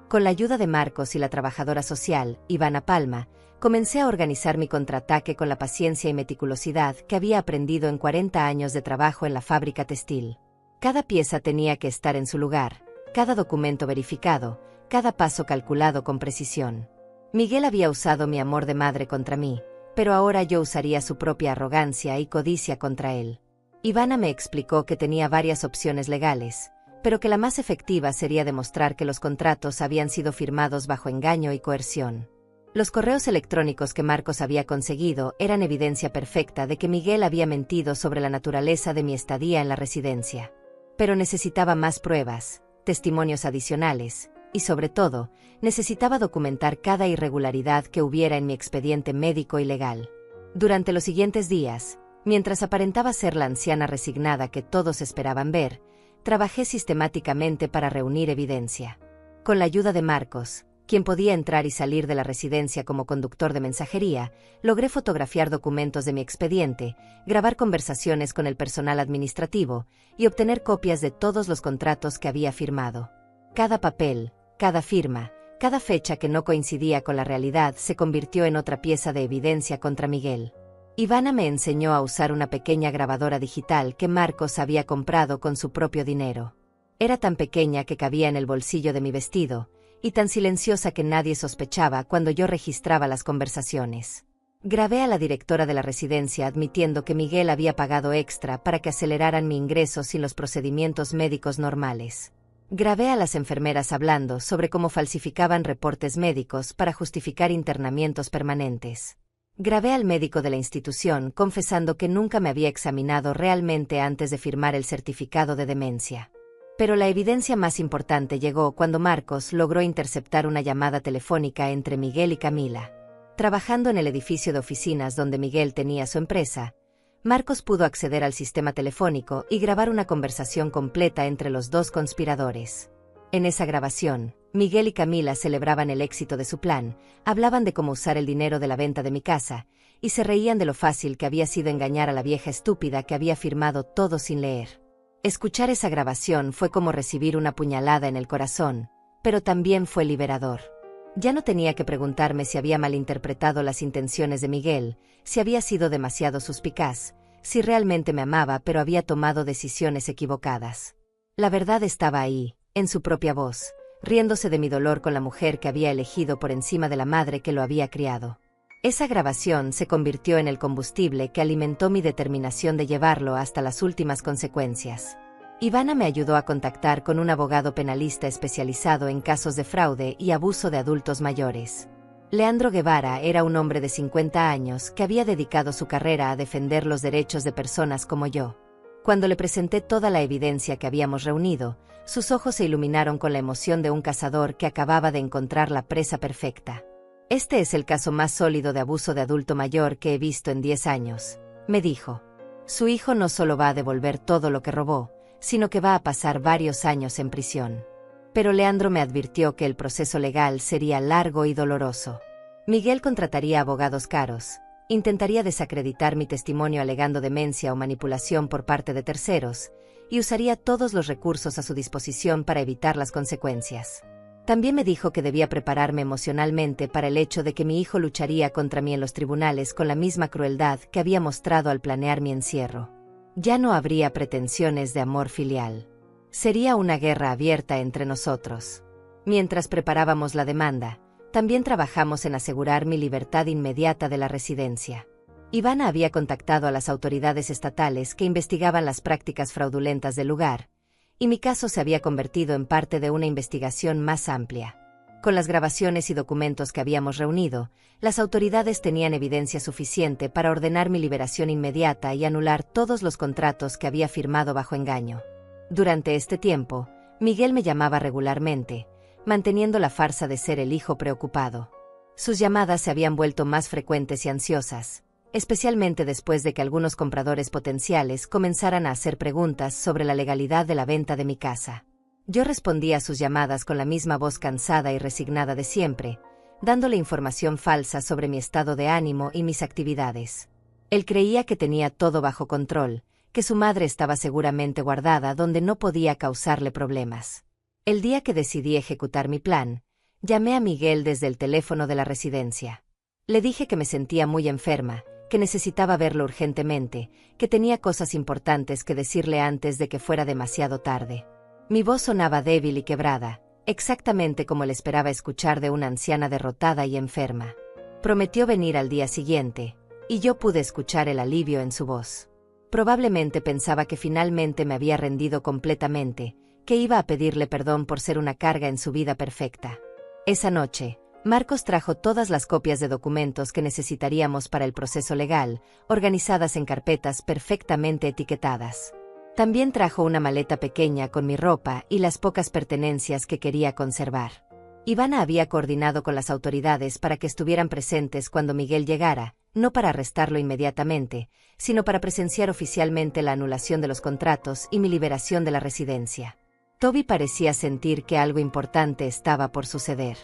Con la ayuda de Marcos y la trabajadora social, Ivana Palma, comencé a organizar mi contraataque con la paciencia y meticulosidad que había aprendido en 40 años de trabajo en la fábrica textil. Cada pieza tenía que estar en su lugar, cada documento verificado, cada paso calculado con precisión. Miguel había usado mi amor de madre contra mí, pero ahora yo usaría su propia arrogancia y codicia contra él. Ivana me explicó que tenía varias opciones legales, pero que la más efectiva sería demostrar que los contratos habían sido firmados bajo engaño y coerción. Los correos electrónicos que Marcos había conseguido eran evidencia perfecta de que Miguel había mentido sobre la naturaleza de mi estadía en la residencia. Pero necesitaba más pruebas, testimonios adicionales, y sobre todo, necesitaba documentar cada irregularidad que hubiera en mi expediente médico y legal. Durante los siguientes días, Mientras aparentaba ser la anciana resignada que todos esperaban ver, trabajé sistemáticamente para reunir evidencia. Con la ayuda de Marcos, quien podía entrar y salir de la residencia como conductor de mensajería, logré fotografiar documentos de mi expediente, grabar conversaciones con el personal administrativo y obtener copias de todos los contratos que había firmado. Cada papel, cada firma, cada fecha que no coincidía con la realidad se convirtió en otra pieza de evidencia contra Miguel. Ivana me enseñó a usar una pequeña grabadora digital que Marcos había comprado con su propio dinero. Era tan pequeña que cabía en el bolsillo de mi vestido, y tan silenciosa que nadie sospechaba cuando yo registraba las conversaciones. Grabé a la directora de la residencia admitiendo que Miguel había pagado extra para que aceleraran mi ingreso sin los procedimientos médicos normales. Grabé a las enfermeras hablando sobre cómo falsificaban reportes médicos para justificar internamientos permanentes. Grabé al médico de la institución confesando que nunca me había examinado realmente antes de firmar el certificado de demencia. Pero la evidencia más importante llegó cuando Marcos logró interceptar una llamada telefónica entre Miguel y Camila. Trabajando en el edificio de oficinas donde Miguel tenía su empresa, Marcos pudo acceder al sistema telefónico y grabar una conversación completa entre los dos conspiradores. En esa grabación, Miguel y Camila celebraban el éxito de su plan, hablaban de cómo usar el dinero de la venta de mi casa, y se reían de lo fácil que había sido engañar a la vieja estúpida que había firmado todo sin leer. Escuchar esa grabación fue como recibir una puñalada en el corazón, pero también fue liberador. Ya no tenía que preguntarme si había malinterpretado las intenciones de Miguel, si había sido demasiado suspicaz, si realmente me amaba pero había tomado decisiones equivocadas. La verdad estaba ahí, en su propia voz, riéndose de mi dolor con la mujer que había elegido por encima de la madre que lo había criado. Esa grabación se convirtió en el combustible que alimentó mi determinación de llevarlo hasta las últimas consecuencias. Ivana me ayudó a contactar con un abogado penalista especializado en casos de fraude y abuso de adultos mayores. Leandro Guevara era un hombre de 50 años que había dedicado su carrera a defender los derechos de personas como yo. Cuando le presenté toda la evidencia que habíamos reunido, sus ojos se iluminaron con la emoción de un cazador que acababa de encontrar la presa perfecta. Este es el caso más sólido de abuso de adulto mayor que he visto en 10 años, me dijo. Su hijo no solo va a devolver todo lo que robó, sino que va a pasar varios años en prisión. Pero Leandro me advirtió que el proceso legal sería largo y doloroso. Miguel contrataría abogados caros, intentaría desacreditar mi testimonio alegando demencia o manipulación por parte de terceros, y usaría todos los recursos a su disposición para evitar las consecuencias. También me dijo que debía prepararme emocionalmente para el hecho de que mi hijo lucharía contra mí en los tribunales con la misma crueldad que había mostrado al planear mi encierro. Ya no habría pretensiones de amor filial. Sería una guerra abierta entre nosotros. Mientras preparábamos la demanda, también trabajamos en asegurar mi libertad inmediata de la residencia. Ivana había contactado a las autoridades estatales que investigaban las prácticas fraudulentas del lugar, y mi caso se había convertido en parte de una investigación más amplia. Con las grabaciones y documentos que habíamos reunido, las autoridades tenían evidencia suficiente para ordenar mi liberación inmediata y anular todos los contratos que había firmado bajo engaño. Durante este tiempo, Miguel me llamaba regularmente, manteniendo la farsa de ser el hijo preocupado. Sus llamadas se habían vuelto más frecuentes y ansiosas, especialmente después de que algunos compradores potenciales comenzaran a hacer preguntas sobre la legalidad de la venta de mi casa. Yo respondía a sus llamadas con la misma voz cansada y resignada de siempre, dándole información falsa sobre mi estado de ánimo y mis actividades. Él creía que tenía todo bajo control, que su madre estaba seguramente guardada donde no podía causarle problemas. El día que decidí ejecutar mi plan, llamé a Miguel desde el teléfono de la residencia. Le dije que me sentía muy enferma, que necesitaba verlo urgentemente, que tenía cosas importantes que decirle antes de que fuera demasiado tarde. Mi voz sonaba débil y quebrada, exactamente como le esperaba escuchar de una anciana derrotada y enferma. Prometió venir al día siguiente, y yo pude escuchar el alivio en su voz. Probablemente pensaba que finalmente me había rendido completamente, que iba a pedirle perdón por ser una carga en su vida perfecta. Esa noche, Marcos trajo todas las copias de documentos que necesitaríamos para el proceso legal, organizadas en carpetas perfectamente etiquetadas. También trajo una maleta pequeña con mi ropa y las pocas pertenencias que quería conservar. Ivana había coordinado con las autoridades para que estuvieran presentes cuando Miguel llegara, no para arrestarlo inmediatamente, sino para presenciar oficialmente la anulación de los contratos y mi liberación de la residencia. Toby parecía sentir que algo importante estaba por suceder.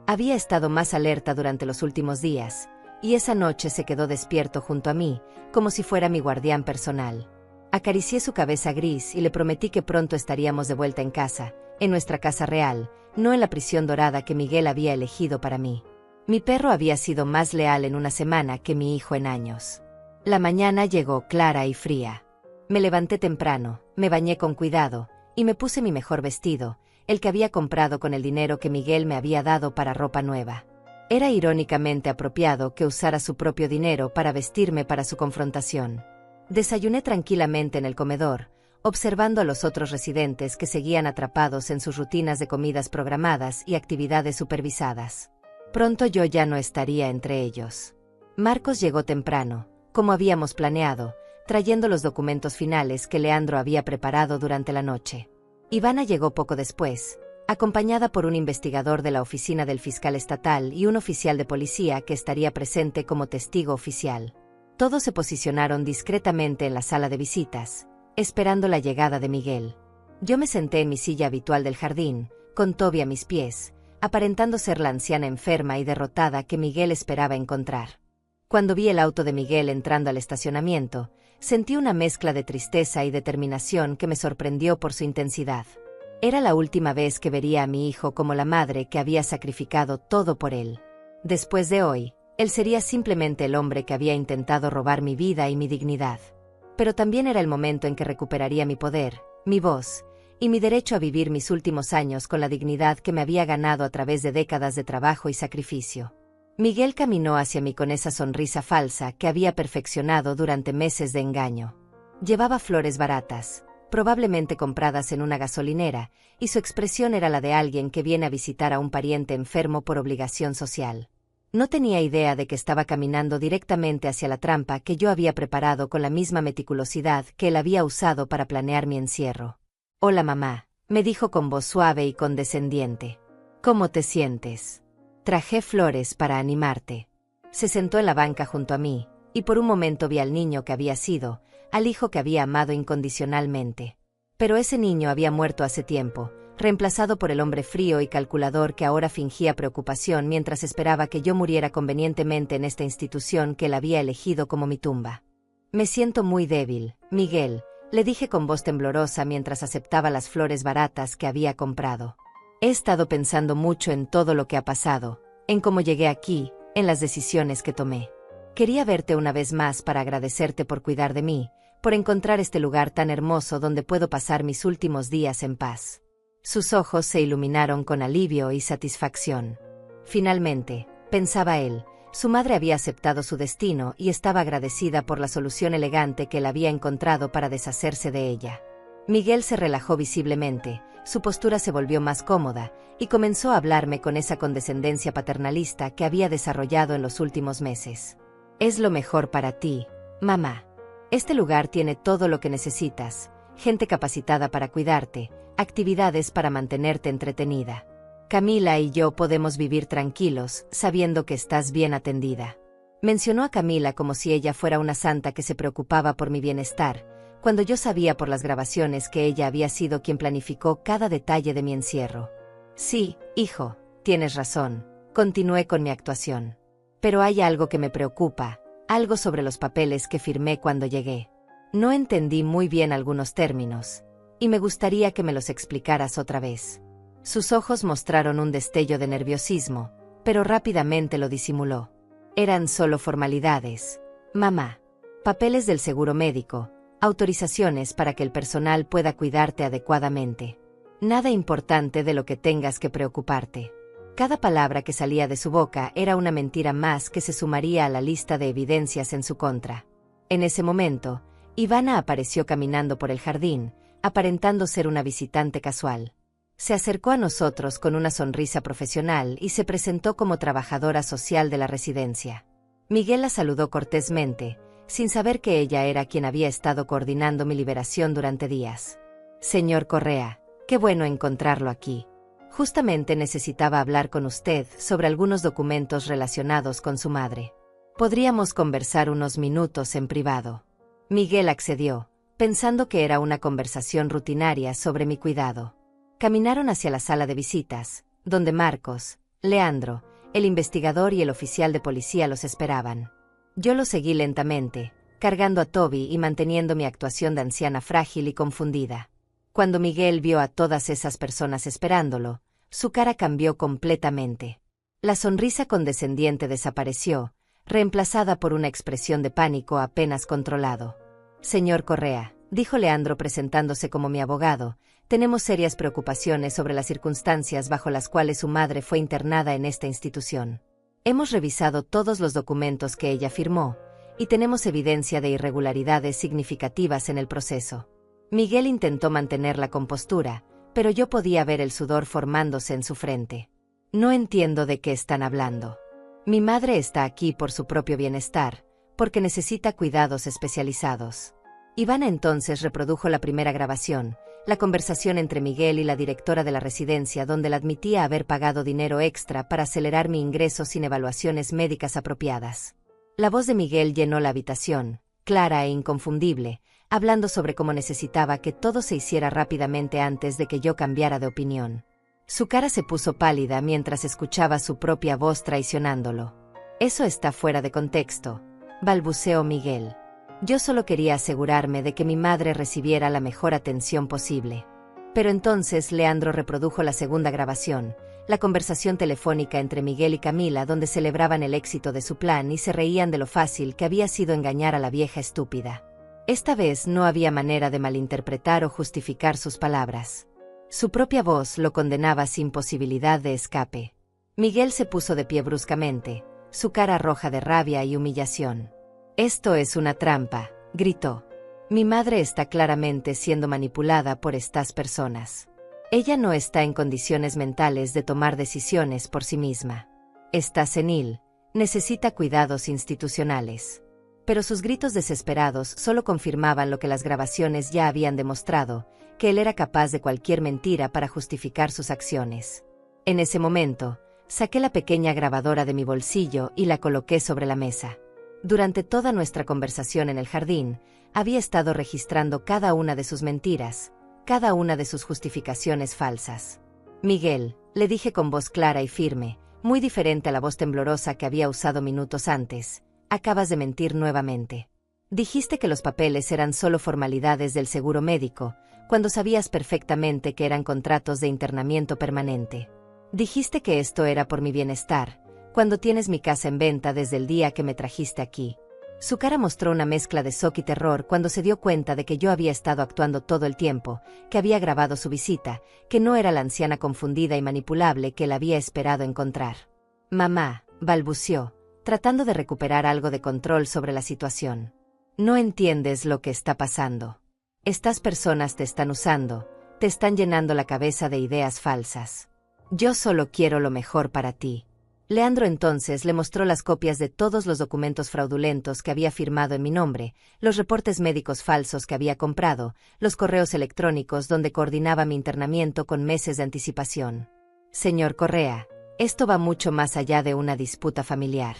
Había estado más alerta durante los últimos días, y esa noche se quedó despierto junto a mí, como si fuera mi guardián personal. Acaricié su cabeza gris y le prometí que pronto estaríamos de vuelta en casa, en nuestra casa real, no en la prisión dorada que Miguel había elegido para mí. Mi perro había sido más leal en una semana que mi hijo en años. La mañana llegó clara y fría. Me levanté temprano, me bañé con cuidado, y me puse mi mejor vestido, el que había comprado con el dinero que Miguel me había dado para ropa nueva. Era irónicamente apropiado que usara su propio dinero para vestirme para su confrontación. Desayuné tranquilamente en el comedor, observando a los otros residentes que seguían atrapados en sus rutinas de comidas programadas y actividades supervisadas. Pronto yo ya no estaría entre ellos. Marcos llegó temprano, como habíamos planeado, trayendo los documentos finales que Leandro había preparado durante la noche. Ivana llegó poco después, acompañada por un investigador de la oficina del fiscal estatal y un oficial de policía que estaría presente como testigo oficial. Todos se posicionaron discretamente en la sala de visitas, esperando la llegada de Miguel. Yo me senté en mi silla habitual del jardín, con Toby a mis pies, aparentando ser la anciana enferma y derrotada que Miguel esperaba encontrar. Cuando vi el auto de Miguel entrando al estacionamiento, sentí una mezcla de tristeza y determinación que me sorprendió por su intensidad. Era la última vez que vería a mi hijo como la madre que había sacrificado todo por él. Después de hoy, él sería simplemente el hombre que había intentado robar mi vida y mi dignidad. Pero también era el momento en que recuperaría mi poder, mi voz, y mi derecho a vivir mis últimos años con la dignidad que me había ganado a través de décadas de trabajo y sacrificio. Miguel caminó hacia mí con esa sonrisa falsa que había perfeccionado durante meses de engaño. Llevaba flores baratas, probablemente compradas en una gasolinera, y su expresión era la de alguien que viene a visitar a un pariente enfermo por obligación social. No tenía idea de que estaba caminando directamente hacia la trampa que yo había preparado con la misma meticulosidad que él había usado para planear mi encierro. «Hola mamá», me dijo con voz suave y condescendiente. «¿Cómo te sientes? Traje flores para animarte». Se sentó en la banca junto a mí, y por un momento vi al niño que había sido, al hijo que había amado incondicionalmente. Pero ese niño había muerto hace tiempo, reemplazado por el hombre frío y calculador que ahora fingía preocupación mientras esperaba que yo muriera convenientemente en esta institución que él había elegido como mi tumba. «Me siento muy débil, Miguel», le dije con voz temblorosa mientras aceptaba las flores baratas que había comprado. «He estado pensando mucho en todo lo que ha pasado, en cómo llegué aquí, en las decisiones que tomé. Quería verte una vez más para agradecerte por cuidar de mí, por encontrar este lugar tan hermoso donde puedo pasar mis últimos días en paz». Sus ojos se iluminaron con alivio y satisfacción. Finalmente, pensaba él, su madre había aceptado su destino y estaba agradecida por la solución elegante que él había encontrado para deshacerse de ella. Miguel se relajó visiblemente, su postura se volvió más cómoda, y comenzó a hablarme con esa condescendencia paternalista que había desarrollado en los últimos meses. «Es lo mejor para ti, mamá. Este lugar tiene todo lo que necesitas, gente capacitada para cuidarte, actividades para mantenerte entretenida. Camila y yo podemos vivir tranquilos, sabiendo que estás bien atendida». Mencionó a Camila como si ella fuera una santa que se preocupaba por mi bienestar, cuando yo sabía por las grabaciones que ella había sido quien planificó cada detalle de mi encierro. «Sí, hijo, tienes razón», continué con mi actuación. «Pero hay algo que me preocupa, algo sobre los papeles que firmé cuando llegué. No entendí muy bien algunos términos, y me gustaría que me los explicaras otra vez». Sus ojos mostraron un destello de nerviosismo, pero rápidamente lo disimuló. «Eran solo formalidades, mamá. Papeles del seguro médico, autorizaciones para que el personal pueda cuidarte adecuadamente. Nada importante de lo que tengas que preocuparte». Cada palabra que salía de su boca era una mentira más que se sumaría a la lista de evidencias en su contra. En ese momento, Ivana apareció caminando por el jardín, aparentando ser una visitante casual. Se acercó a nosotros con una sonrisa profesional y se presentó como trabajadora social de la residencia. Miguel la saludó cortésmente, sin saber que ella era quien había estado coordinando mi liberación durante días. «Señor Correa, qué bueno encontrarlo aquí. Justamente necesitaba hablar con usted sobre algunos documentos relacionados con su madre». Podríamos conversar unos minutos en privado. Miguel accedió, pensando que era una conversación rutinaria sobre mi cuidado. Caminaron hacia la sala de visitas, donde Marcos, Leandro, el investigador y el oficial de policía los esperaban. Yo lo seguí lentamente, cargando a Toby y manteniendo mi actuación de anciana frágil y confundida. Cuando Miguel vio a todas esas personas esperándolo, su cara cambió completamente. La sonrisa condescendiente desapareció, reemplazada por una expresión de pánico apenas controlado. Señor Correa, dijo Leandro presentándose como mi abogado, tenemos serias preocupaciones sobre las circunstancias bajo las cuales su madre fue internada en esta institución. Hemos revisado todos los documentos que ella firmó, y tenemos evidencia de irregularidades significativas en el proceso. Miguel intentó mantener la compostura, pero yo podía ver el sudor formándose en su frente. No entiendo de qué están hablando. Mi madre está aquí por su propio bienestar, porque necesita cuidados especializados. Ivana entonces reprodujo la primera grabación, la conversación entre Miguel y la directora de la residencia donde la admitía haber pagado dinero extra para acelerar mi ingreso sin evaluaciones médicas apropiadas. La voz de Miguel llenó la habitación, clara e inconfundible, hablando sobre cómo necesitaba que todo se hiciera rápidamente antes de que yo cambiara de opinión. Su cara se puso pálida mientras escuchaba su propia voz traicionándolo. Eso está fuera de contexto, balbuceó Miguel. Yo solo quería asegurarme de que mi madre recibiera la mejor atención posible. Pero entonces Leandro reprodujo la segunda grabación, la conversación telefónica entre Miguel y Camila donde celebraban el éxito de su plan y se reían de lo fácil que había sido engañar a la vieja estúpida. Esta vez no había manera de malinterpretar o justificar sus palabras. Su propia voz lo condenaba sin posibilidad de escape. Miguel se puso de pie bruscamente, su cara roja de rabia y humillación. «Esto es una trampa», gritó. «Mi madre está claramente siendo manipulada por estas personas. Ella no está en condiciones mentales de tomar decisiones por sí misma. Está senil, necesita cuidados institucionales». Pero sus gritos desesperados solo confirmaban lo que las grabaciones ya habían demostrado, que él era capaz de cualquier mentira para justificar sus acciones. En ese momento, saqué la pequeña grabadora de mi bolsillo y la coloqué sobre la mesa. Durante toda nuestra conversación en el jardín, había estado registrando cada una de sus mentiras, cada una de sus justificaciones falsas. «Miguel», le dije con voz clara y firme, muy diferente a la voz temblorosa que había usado minutos antes, «acabas de mentir nuevamente. Dijiste que los papeles eran solo formalidades del seguro médico, cuando sabías perfectamente que eran contratos de internamiento permanente. Dijiste que esto era por mi bienestar, cuando tienes mi casa en venta desde el día que me trajiste aquí». Su cara mostró una mezcla de shock y terror cuando se dio cuenta de que yo había estado actuando todo el tiempo, que había grabado su visita, que no era la anciana confundida y manipulable que él había esperado encontrar. «Mamá», balbuceó, tratando de recuperar algo de control sobre la situación. «No entiendes lo que está pasando. Estas personas te están usando, te están llenando la cabeza de ideas falsas. Yo solo quiero lo mejor para ti». Leandro entonces le mostró las copias de todos los documentos fraudulentos que había firmado en mi nombre, los reportes médicos falsos que había comprado, los correos electrónicos donde coordinaba mi internamiento con meses de anticipación. «Señor Correa, esto va mucho más allá de una disputa familiar.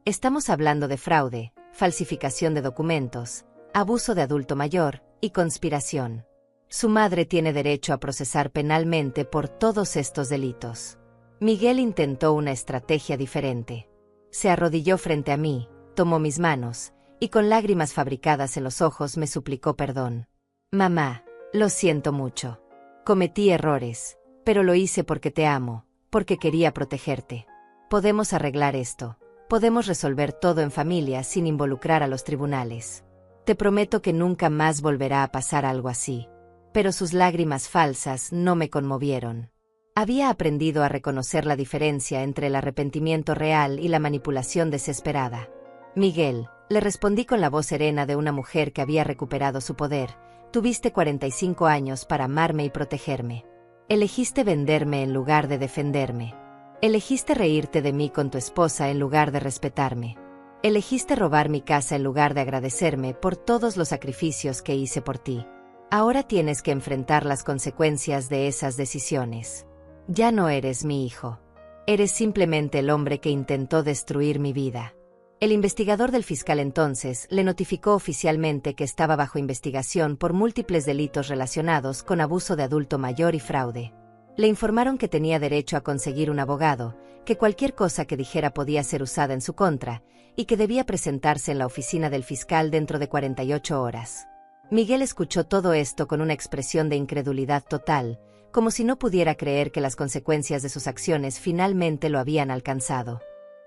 Estamos hablando de fraude, falsificación de documentos, abuso de adulto mayor y conspiración. Su madre tiene derecho a procesar penalmente por todos estos delitos». Miguel intentó una estrategia diferente. Se arrodilló frente a mí, tomó mis manos, y con lágrimas fabricadas en los ojos me suplicó perdón. «Mamá, lo siento mucho. Cometí errores, pero lo hice porque te amo, porque quería protegerte. Podemos arreglar esto, podemos resolver todo en familia sin involucrar a los tribunales. Te prometo que nunca más volverá a pasar algo así». Pero sus lágrimas falsas no me conmovieron. Había aprendido a reconocer la diferencia entre el arrepentimiento real y la manipulación desesperada. «Miguel», le respondí con la voz serena de una mujer que había recuperado su poder, «tuviste 45 años para amarme y protegerme. Elegiste venderme en lugar de defenderme. Elegiste reírte de mí con tu esposa en lugar de respetarme. Elegiste robar mi casa en lugar de agradecerme por todos los sacrificios que hice por ti. Ahora tienes que enfrentar las consecuencias de esas decisiones. Ya no eres mi hijo. Eres simplemente el hombre que intentó destruir mi vida». El investigador del fiscal entonces le notificó oficialmente que estaba bajo investigación por múltiples delitos relacionados con abuso de adulto mayor y fraude. Le informaron que tenía derecho a conseguir un abogado, que cualquier cosa que dijera podía ser usada en su contra, y que debía presentarse en la oficina del fiscal dentro de 48 horas. Miguel escuchó todo esto con una expresión de incredulidad total, como si no pudiera creer que las consecuencias de sus acciones finalmente lo habían alcanzado.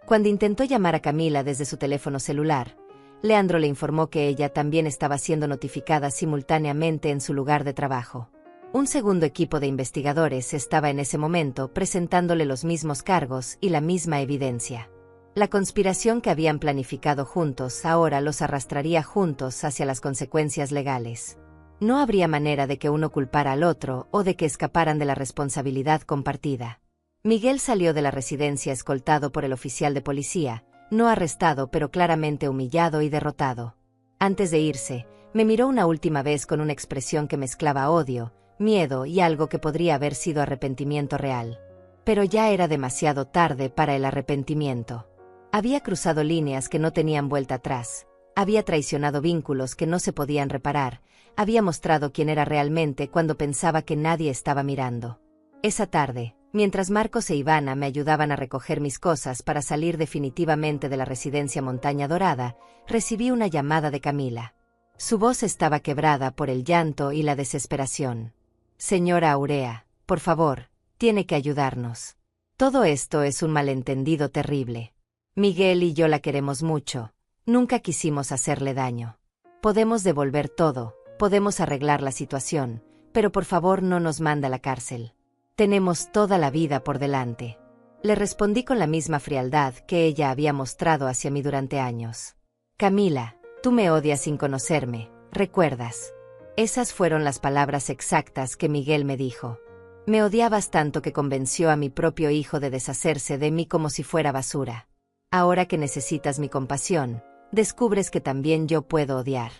Cuando intentó llamar a Camila desde su teléfono celular, Leandro le informó que ella también estaba siendo notificada simultáneamente en su lugar de trabajo. Un segundo equipo de investigadores estaba en ese momento presentándole los mismos cargos y la misma evidencia. La conspiración que habían planificado juntos ahora los arrastraría juntos hacia las consecuencias legales. No habría manera de que uno culpara al otro o de que escaparan de la responsabilidad compartida. Miguel salió de la residencia escoltado por el oficial de policía, no arrestado pero claramente humillado y derrotado. Antes de irse, me miró una última vez con una expresión que mezclaba odio, miedo y algo que podría haber sido arrepentimiento real. Pero ya era demasiado tarde para el arrepentimiento. Había cruzado líneas que no tenían vuelta atrás, había traicionado vínculos que no se podían reparar, había mostrado quién era realmente cuando pensaba que nadie estaba mirando. Esa tarde, mientras Marcos e Ivana me ayudaban a recoger mis cosas para salir definitivamente de la residencia Montaña Dorada, recibí una llamada de Camila. Su voz estaba quebrada por el llanto y la desesperación. «Señora Aurea, por favor, tiene que ayudarnos. Todo esto es un malentendido terrible. Miguel y yo la queremos mucho, nunca quisimos hacerle daño. Podemos devolver todo, podemos arreglar la situación, pero por favor no nos manda a la cárcel. Tenemos toda la vida por delante». Le respondí con la misma frialdad que ella había mostrado hacia mí durante años. «Camila, tú me odias sin conocerme, ¿recuerdas?». Esas fueron las palabras exactas que Miguel me dijo. Me odiabas tanto que convenció a mi propio hijo de deshacerse de mí como si fuera basura. Ahora que necesitas mi compasión, descubres que también yo puedo odiar.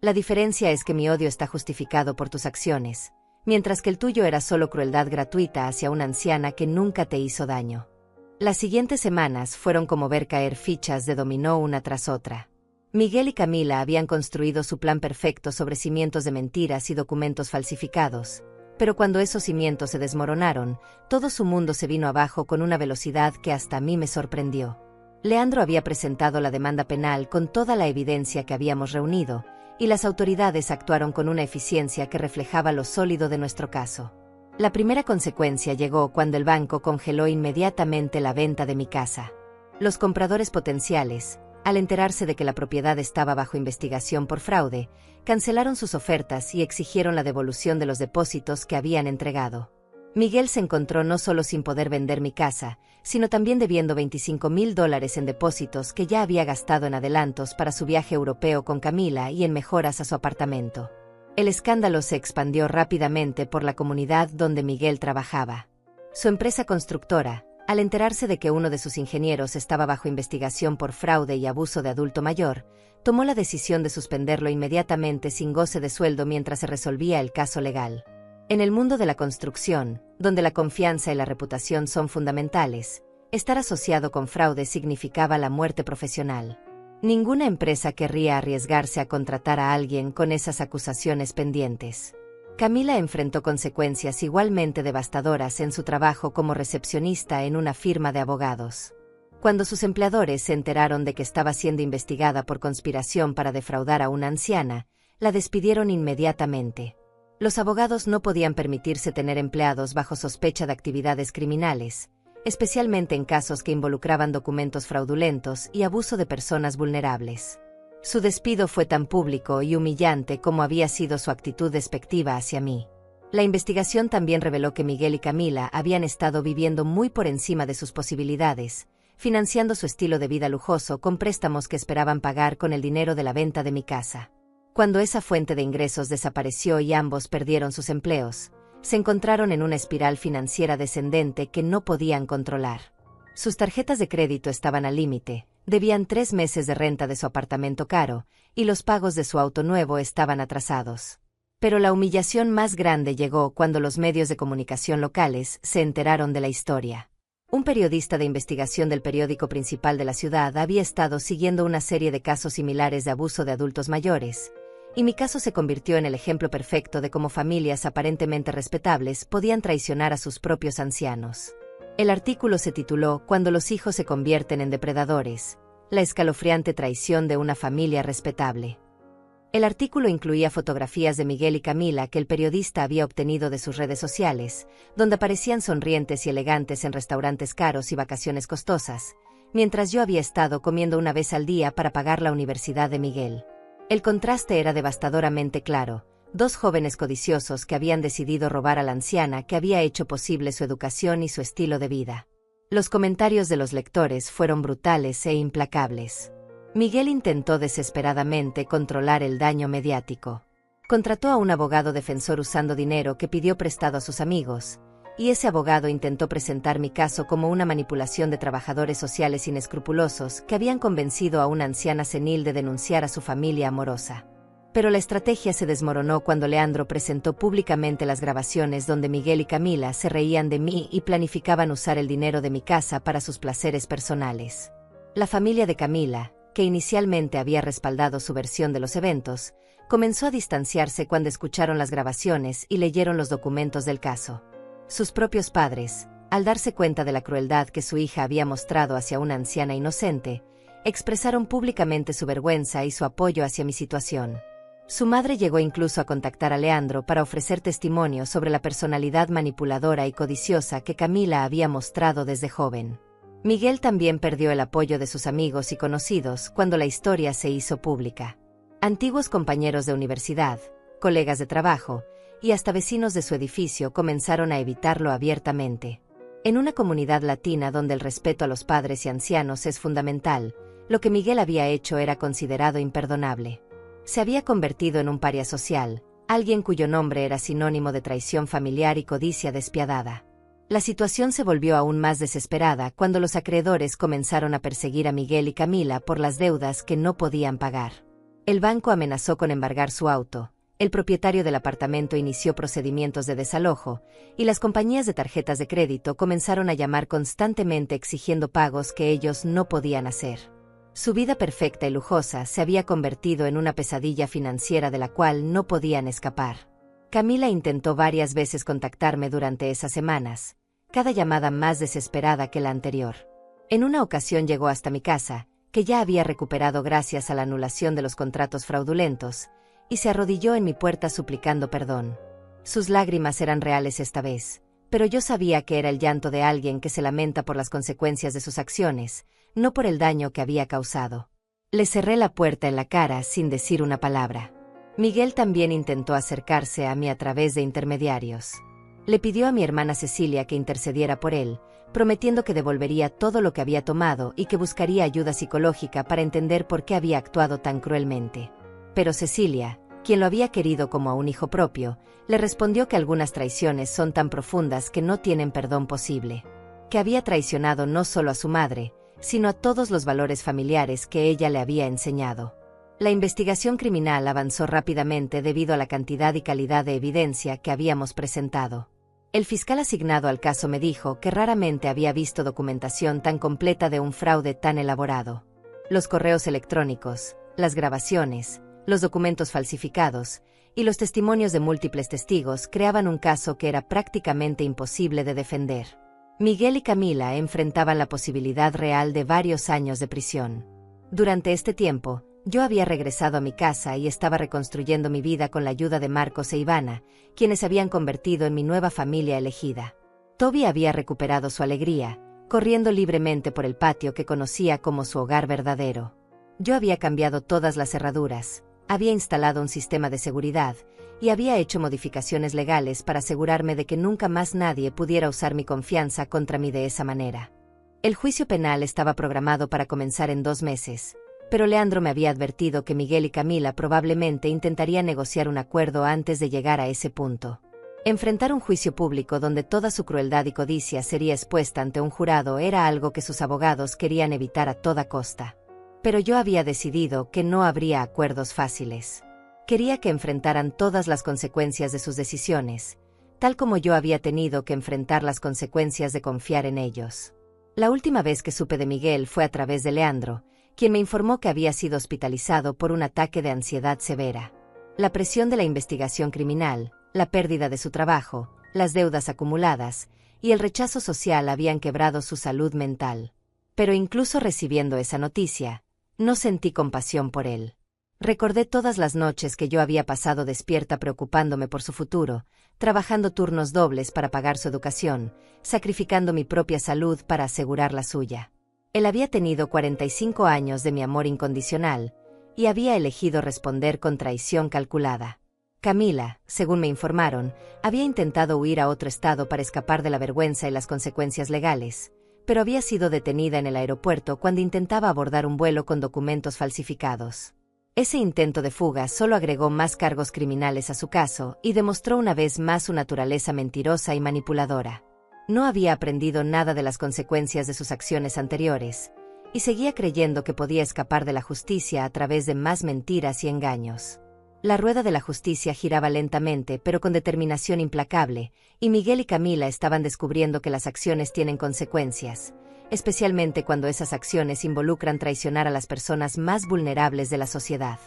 La diferencia es que mi odio está justificado por tus acciones, mientras que el tuyo era solo crueldad gratuita hacia una anciana que nunca te hizo daño. Las siguientes semanas fueron como ver caer fichas de dominó una tras otra. Miguel y Camila habían construido su plan perfecto sobre cimientos de mentiras y documentos falsificados, pero cuando esos cimientos se desmoronaron, todo su mundo se vino abajo con una velocidad que hasta a mí me sorprendió. Leandro había presentado la demanda penal con toda la evidencia que habíamos reunido, y las autoridades actuaron con una eficiencia que reflejaba lo sólido de nuestro caso. La primera consecuencia llegó cuando el banco congeló inmediatamente la venta de mi casa. Los compradores potenciales, al enterarse de que la propiedad estaba bajo investigación por fraude, cancelaron sus ofertas y exigieron la devolución de los depósitos que habían entregado. Miguel se encontró no solo sin poder vender mi casa, sino también debiendo $25,000 en depósitos que ya había gastado en adelantos para su viaje europeo con Camila y en mejoras a su apartamento. El escándalo se expandió rápidamente por la comunidad donde Miguel trabajaba. Su empresa constructora, al enterarse de que uno de sus ingenieros estaba bajo investigación por fraude y abuso de adulto mayor, tomó la decisión de suspenderlo inmediatamente sin goce de sueldo mientras se resolvía el caso legal. En el mundo de la construcción, donde la confianza y la reputación son fundamentales, estar asociado con fraude significaba la muerte profesional. Ninguna empresa querría arriesgarse a contratar a alguien con esas acusaciones pendientes. Camila enfrentó consecuencias igualmente devastadoras en su trabajo como recepcionista en una firma de abogados. Cuando sus empleadores se enteraron de que estaba siendo investigada por conspiración para defraudar a una anciana, la despidieron inmediatamente. Los abogados no podían permitirse tener empleados bajo sospecha de actividades criminales, especialmente en casos que involucraban documentos fraudulentos y abuso de personas vulnerables. Su despido fue tan público y humillante como había sido su actitud despectiva hacia mí. La investigación también reveló que Miguel y Camila habían estado viviendo muy por encima de sus posibilidades, financiando su estilo de vida lujoso con préstamos que esperaban pagar con el dinero de la venta de mi casa. Cuando esa fuente de ingresos desapareció y ambos perdieron sus empleos, se encontraron en una espiral financiera descendente que no podían controlar. Sus tarjetas de crédito estaban al límite, debían 3 meses de renta de su apartamento caro, y los pagos de su auto nuevo estaban atrasados. Pero la humillación más grande llegó cuando los medios de comunicación locales se enteraron de la historia. Un periodista de investigación del periódico principal de la ciudad había estado siguiendo una serie de casos similares de abuso de adultos mayores, y mi caso se convirtió en el ejemplo perfecto de cómo familias aparentemente respetables podían traicionar a sus propios ancianos. El artículo se tituló «Cuando los hijos se convierten en depredadores, la escalofriante traición de una familia respetable». El artículo incluía fotografías de Miguel y Camila que el periodista había obtenido de sus redes sociales, donde aparecían sonrientes y elegantes en restaurantes caros y vacaciones costosas, mientras yo había estado comiendo una vez al día para pagar la universidad de Miguel. El contraste era devastadoramente claro: dos jóvenes codiciosos que habían decidido robar a la anciana que había hecho posible su educación y su estilo de vida. Los comentarios de los lectores fueron brutales e implacables. Miguel intentó desesperadamente controlar el daño mediático. Contrató a un abogado defensor usando dinero que pidió prestado a sus amigos, y ese abogado intentó presentar mi caso como una manipulación de trabajadores sociales inescrupulosos que habían convencido a una anciana senil de denunciar a su familia amorosa. Pero la estrategia se desmoronó cuando Leandro presentó públicamente las grabaciones donde Miguel y Camila se reían de mí y planificaban usar el dinero de mi casa para sus placeres personales. La familia de Camila, que inicialmente había respaldado su versión de los eventos, comenzó a distanciarse cuando escucharon las grabaciones y leyeron los documentos del caso. Sus propios padres, al darse cuenta de la crueldad que su hija había mostrado hacia una anciana inocente, expresaron públicamente su vergüenza y su apoyo hacia mi situación. Su madre llegó incluso a contactar a Leandro para ofrecer testimonio sobre la personalidad manipuladora y codiciosa que Camila había mostrado desde joven. Miguel también perdió el apoyo de sus amigos y conocidos cuando la historia se hizo pública. Antiguos compañeros de universidad, colegas de trabajo y hasta vecinos de su edificio comenzaron a evitarlo abiertamente. En una comunidad latina donde el respeto a los padres y ancianos es fundamental, lo que Miguel había hecho era considerado imperdonable. Se había convertido en un paria social, alguien cuyo nombre era sinónimo de traición familiar y codicia despiadada. La situación se volvió aún más desesperada cuando los acreedores comenzaron a perseguir a Miguel y Camila por las deudas que no podían pagar. El banco amenazó con embargar su auto, el propietario del apartamento inició procedimientos de desalojo, y las compañías de tarjetas de crédito comenzaron a llamar constantemente exigiendo pagos que ellos no podían hacer. Su vida perfecta y lujosa se había convertido en una pesadilla financiera de la cual no podían escapar. Camila intentó varias veces contactarme durante esas semanas, cada llamada más desesperada que la anterior. En una ocasión llegó hasta mi casa, que ya había recuperado gracias a la anulación de los contratos fraudulentos, y se arrodilló en mi puerta suplicando perdón. Sus lágrimas eran reales esta vez, pero yo sabía que era el llanto de alguien que se lamenta por las consecuencias de sus acciones, no por el daño que había causado. Le cerré la puerta en la cara sin decir una palabra. Miguel también intentó acercarse a mí a través de intermediarios. Le pidió a mi hermana Cecilia que intercediera por él, prometiendo que devolvería todo lo que había tomado y que buscaría ayuda psicológica para entender por qué había actuado tan cruelmente. Pero Cecilia, quien lo había querido como a un hijo propio, le respondió que algunas traiciones son tan profundas que no tienen perdón posible. Que había traicionado no solo a su madre, sino a todos los valores familiares que ella le había enseñado. La investigación criminal avanzó rápidamente debido a la cantidad y calidad de evidencia que habíamos presentado. El fiscal asignado al caso me dijo que raramente había visto documentación tan completa de un fraude tan elaborado. Los correos electrónicos, las grabaciones, los documentos falsificados y los testimonios de múltiples testigos creaban un caso que era prácticamente imposible de defender. Miguel y Camila enfrentaban la posibilidad real de varios años de prisión. Durante este tiempo, yo había regresado a mi casa y estaba reconstruyendo mi vida con la ayuda de Marcos e Ivana, quienes se habían convertido en mi nueva familia elegida. Toby había recuperado su alegría, corriendo libremente por el patio que conocía como su hogar verdadero. Yo había cambiado todas las cerraduras, había instalado un sistema de seguridad y había hecho modificaciones legales para asegurarme de que nunca más nadie pudiera usar mi confianza contra mí de esa manera. El juicio penal estaba programado para comenzar en 2 meses. Pero Leandro me había advertido que Miguel y Camila probablemente intentarían negociar un acuerdo antes de llegar a ese punto. Enfrentar un juicio público donde toda su crueldad y codicia sería expuesta ante un jurado era algo que sus abogados querían evitar a toda costa. Pero yo había decidido que no habría acuerdos fáciles. Quería que enfrentaran todas las consecuencias de sus decisiones, tal como yo había tenido que enfrentar las consecuencias de confiar en ellos. La última vez que supe de Miguel fue a través de Leandro, quien me informó que había sido hospitalizado por un ataque de ansiedad severa. La presión de la investigación criminal, la pérdida de su trabajo, las deudas acumuladas y el rechazo social habían quebrado su salud mental. Pero incluso recibiendo esa noticia, no sentí compasión por él. Recordé todas las noches que yo había pasado despierta preocupándome por su futuro, trabajando turnos dobles para pagar su educación, sacrificando mi propia salud para asegurar la suya. Él había tenido 45 años de mi amor incondicional, y había elegido responder con traición calculada. Camila, según me informaron, había intentado huir a otro estado para escapar de la vergüenza y las consecuencias legales, pero había sido detenida en el aeropuerto cuando intentaba abordar un vuelo con documentos falsificados. Ese intento de fuga solo agregó más cargos criminales a su caso y demostró una vez más su naturaleza mentirosa y manipuladora. No había aprendido nada de las consecuencias de sus acciones anteriores, y seguía creyendo que podía escapar de la justicia a través de más mentiras y engaños. La rueda de la justicia giraba lentamente pero con determinación implacable, y Miguel y Camila estaban descubriendo que las acciones tienen consecuencias, especialmente cuando esas acciones involucran traicionar a las personas más vulnerables de la sociedad.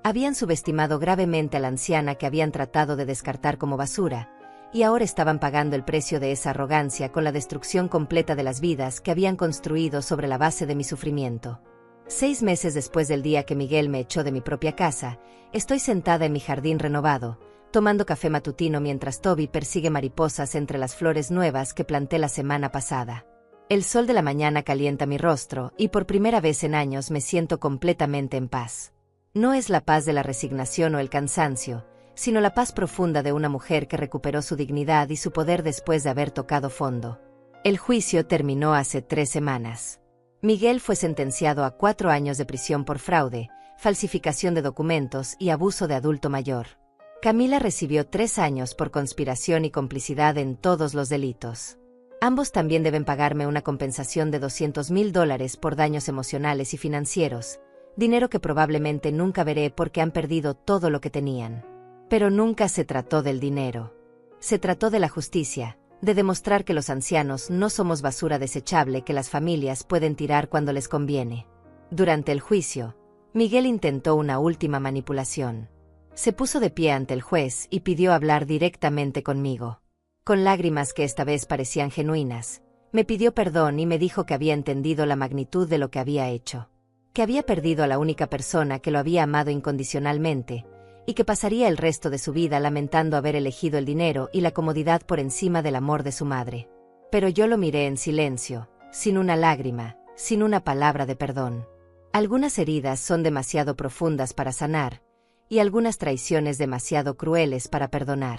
Habían subestimado gravemente a la anciana que habían tratado de descartar como basura, y ahora estaban pagando el precio de esa arrogancia con la destrucción completa de las vidas que habían construido sobre la base de mi sufrimiento. 6 meses después del día que Miguel me echó de mi propia casa, estoy sentada en mi jardín renovado, tomando café matutino mientras Toby persigue mariposas entre las flores nuevas que planté la semana pasada. El sol de la mañana calienta mi rostro y por primera vez en años me siento completamente en paz. No es la paz de la resignación o el cansancio, sino la paz profunda de una mujer que recuperó su dignidad y su poder después de haber tocado fondo. El juicio terminó hace 3 semanas. Miguel fue sentenciado a 4 años de prisión por fraude, falsificación de documentos y abuso de adulto mayor. Camila recibió 3 años por conspiración y complicidad en todos los delitos. Ambos también deben pagarme una compensación de $200,000 por daños emocionales y financieros, dinero que probablemente nunca veré porque han perdido todo lo que tenían. Pero nunca se trató del dinero. Se trató de la justicia, de demostrar que los ancianos no somos basura desechable que las familias pueden tirar cuando les conviene. Durante el juicio, Miguel intentó una última manipulación. Se puso de pie ante el juez y pidió hablar directamente conmigo. Con lágrimas que esta vez parecían genuinas, me pidió perdón y me dijo que había entendido la magnitud de lo que había hecho. Que había perdido a la única persona que lo había amado incondicionalmente, y que pasaría el resto de su vida lamentando haber elegido el dinero y la comodidad por encima del amor de su madre. Pero yo lo miré en silencio, sin una lágrima, sin una palabra de perdón. Algunas heridas son demasiado profundas para sanar, y algunas traiciones demasiado crueles para perdonar.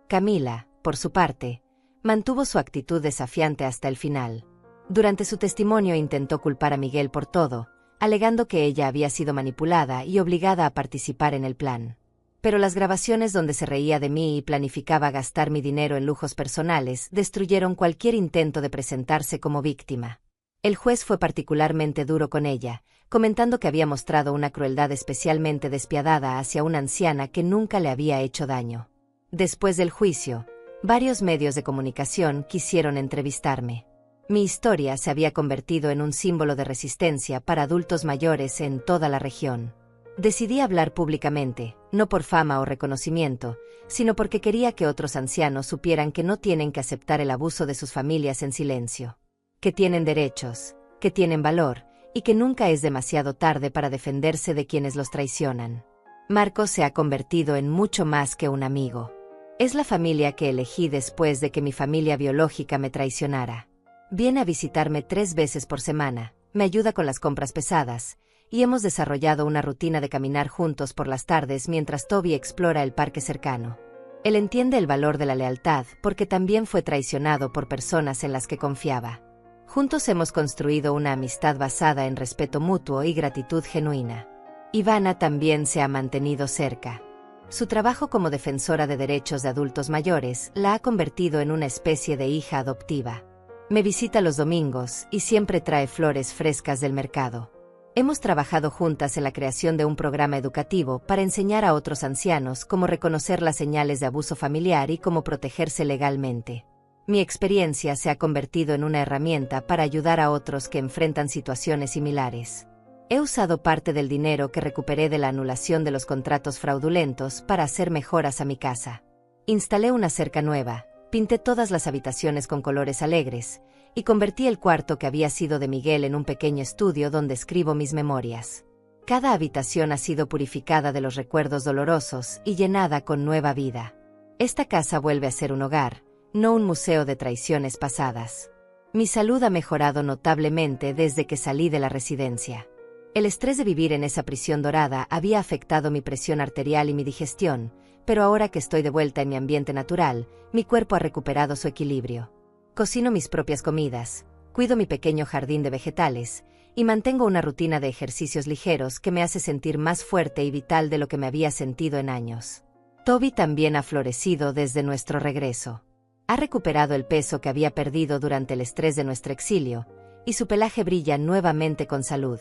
Camila, por su parte, mantuvo su actitud desafiante hasta el final. Durante su testimonio intentó culpar a Miguel por todo, alegando que ella había sido manipulada y obligada a participar en el plan. Pero las grabaciones donde se reía de mí y planificaba gastar mi dinero en lujos personales destruyeron cualquier intento de presentarse como víctima. El juez fue particularmente duro con ella, comentando que había mostrado una crueldad especialmente despiadada hacia una anciana que nunca le había hecho daño. Después del juicio, varios medios de comunicación quisieron entrevistarme. Mi historia se había convertido en un símbolo de resistencia para adultos mayores en toda la región. Decidí hablar públicamente, no por fama o reconocimiento, sino porque quería que otros ancianos supieran que no tienen que aceptar el abuso de sus familias en silencio. Que tienen derechos, que tienen valor, y que nunca es demasiado tarde para defenderse de quienes los traicionan. Marcos se ha convertido en mucho más que un amigo. Es la familia que elegí después de que mi familia biológica me traicionara. Viene a visitarme 3 veces por semana, me ayuda con las compras pesadas, y hemos desarrollado una rutina de caminar juntos por las tardes mientras Toby explora el parque cercano. Él entiende el valor de la lealtad porque también fue traicionado por personas en las que confiaba. Juntos hemos construido una amistad basada en respeto mutuo y gratitud genuina. Ivana también se ha mantenido cerca. Su trabajo como defensora de derechos de adultos mayores la ha convertido en una especie de hija adoptiva. Me visita los domingos y siempre trae flores frescas del mercado. Hemos trabajado juntas en la creación de un programa educativo para enseñar a otros ancianos cómo reconocer las señales de abuso familiar y cómo protegerse legalmente. Mi experiencia se ha convertido en una herramienta para ayudar a otros que enfrentan situaciones similares. He usado parte del dinero que recuperé de la anulación de los contratos fraudulentos para hacer mejoras a mi casa. Instalé una cerca nueva, pinté todas las habitaciones con colores alegres, y convertí el cuarto que había sido de Miguel en un pequeño estudio donde escribo mis memorias. Cada habitación ha sido purificada de los recuerdos dolorosos y llenada con nueva vida. Esta casa vuelve a ser un hogar, no un museo de traiciones pasadas. Mi salud ha mejorado notablemente desde que salí de la residencia. El estrés de vivir en esa prisión dorada había afectado mi presión arterial y mi digestión, pero ahora que estoy de vuelta en mi ambiente natural, mi cuerpo ha recuperado su equilibrio. Cocino mis propias comidas, cuido mi pequeño jardín de vegetales, y mantengo una rutina de ejercicios ligeros que me hace sentir más fuerte y vital de lo que me había sentido en años. Toby también ha florecido desde nuestro regreso. Ha recuperado el peso que había perdido durante el estrés de nuestro exilio, y su pelaje brilla nuevamente con salud.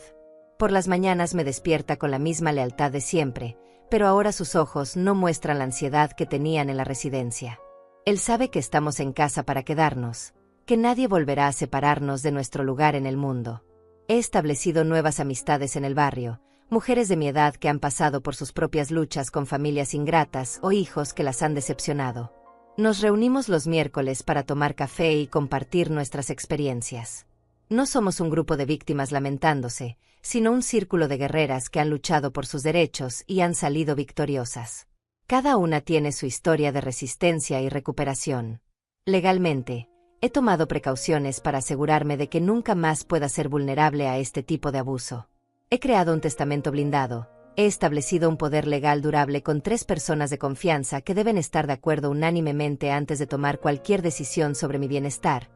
Por las mañanas me despierta con la misma lealtad de siempre, pero ahora sus ojos no muestran la ansiedad que tenían en la residencia. Él sabe que estamos en casa para quedarnos, que nadie volverá a separarnos de nuestro lugar en el mundo. He establecido nuevas amistades en el barrio, mujeres de mi edad que han pasado por sus propias luchas con familias ingratas o hijos que las han decepcionado. Nos reunimos los miércoles para tomar café y compartir nuestras experiencias. No somos un grupo de víctimas lamentándose, sino un círculo de guerreras que han luchado por sus derechos y han salido victoriosas. Cada una tiene su historia de resistencia y recuperación. Legalmente, he tomado precauciones para asegurarme de que nunca más pueda ser vulnerable a este tipo de abuso. He creado un testamento blindado, he establecido un poder legal durable con 3 personas de confianza que deben estar de acuerdo unánimemente antes de tomar cualquier decisión sobre mi bienestar,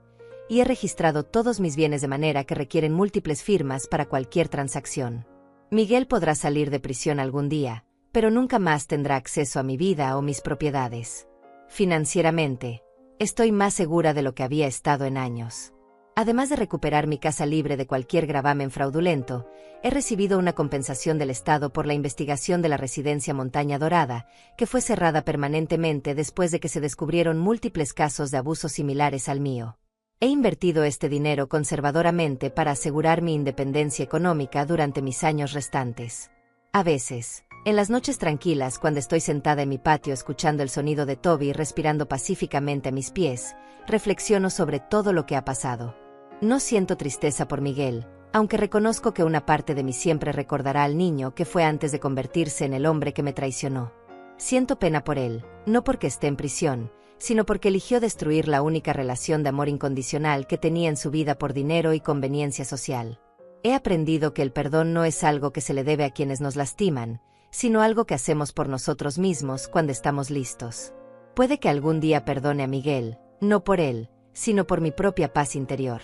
y he registrado todos mis bienes de manera que requieren múltiples firmas para cualquier transacción. Miguel podrá salir de prisión algún día, pero nunca más tendrá acceso a mi vida o mis propiedades. Financieramente, estoy más segura de lo que había estado en años. Además de recuperar mi casa libre de cualquier gravamen fraudulento, he recibido una compensación del Estado por la investigación de la residencia Montaña Dorada, que fue cerrada permanentemente después de que se descubrieron múltiples casos de abusos similares al mío. He invertido este dinero conservadoramente para asegurar mi independencia económica durante mis años restantes. A veces, en las noches tranquilas cuando estoy sentada en mi patio escuchando el sonido de Toby respirando pacíficamente a mis pies, reflexiono sobre todo lo que ha pasado. No siento tristeza por Miguel, aunque reconozco que una parte de mí siempre recordará al niño que fue antes de convertirse en el hombre que me traicionó. Siento pena por él, no porque esté en prisión, sino porque eligió destruir la única relación de amor incondicional que tenía en su vida por dinero y conveniencia social. He aprendido que el perdón no es algo que se le debe a quienes nos lastiman, sino algo que hacemos por nosotros mismos cuando estamos listos. Puede que algún día perdone a Miguel, no por él, sino por mi propia paz interior.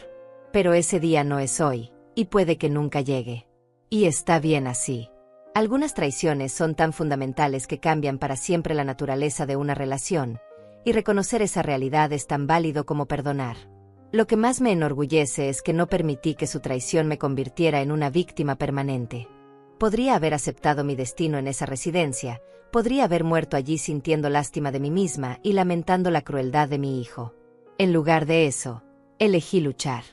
Pero ese día no es hoy, y puede que nunca llegue. Y está bien así. Algunas traiciones son tan fundamentales que cambian para siempre la naturaleza de una relación, y reconocer esa realidad es tan válido como perdonar. Lo que más me enorgullece es que no permití que su traición me convirtiera en una víctima permanente. Podría haber aceptado mi destino en esa residencia, podría haber muerto allí sintiendo lástima de mí misma y lamentando la crueldad de mi hijo. En lugar de eso, elegí luchar.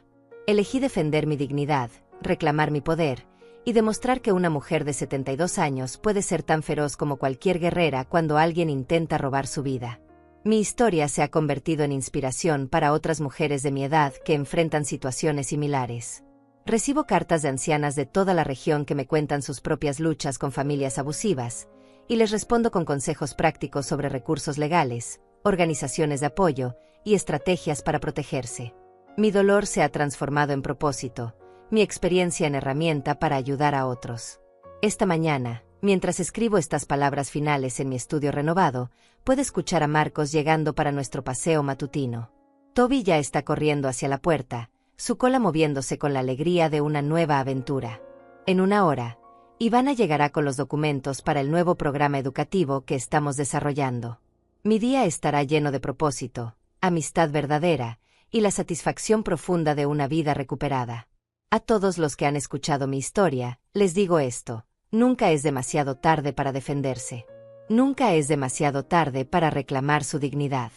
Elegí defender mi dignidad, reclamar mi poder, y demostrar que una mujer de 72 años puede ser tan feroz como cualquier guerrera cuando alguien intenta robar su vida. Mi historia se ha convertido en inspiración para otras mujeres de mi edad que enfrentan situaciones similares. Recibo cartas de ancianas de toda la región que me cuentan sus propias luchas con familias abusivas, y les respondo con consejos prácticos sobre recursos legales, organizaciones de apoyo y estrategias para protegerse. Mi dolor se ha transformado en propósito, mi experiencia en herramienta para ayudar a otros. Esta mañana, mientras escribo estas palabras finales en mi estudio renovado, puedo escuchar a Marcos llegando para nuestro paseo matutino. Toby ya está corriendo hacia la puerta, su cola moviéndose con la alegría de una nueva aventura. En una hora, Ivana llegará con los documentos para el nuevo programa educativo que estamos desarrollando. Mi día estará lleno de propósito, amistad verdadera y la satisfacción profunda de una vida recuperada. A todos los que han escuchado mi historia, les digo esto: nunca es demasiado tarde para defenderse. Nunca es demasiado tarde para reclamar su dignidad.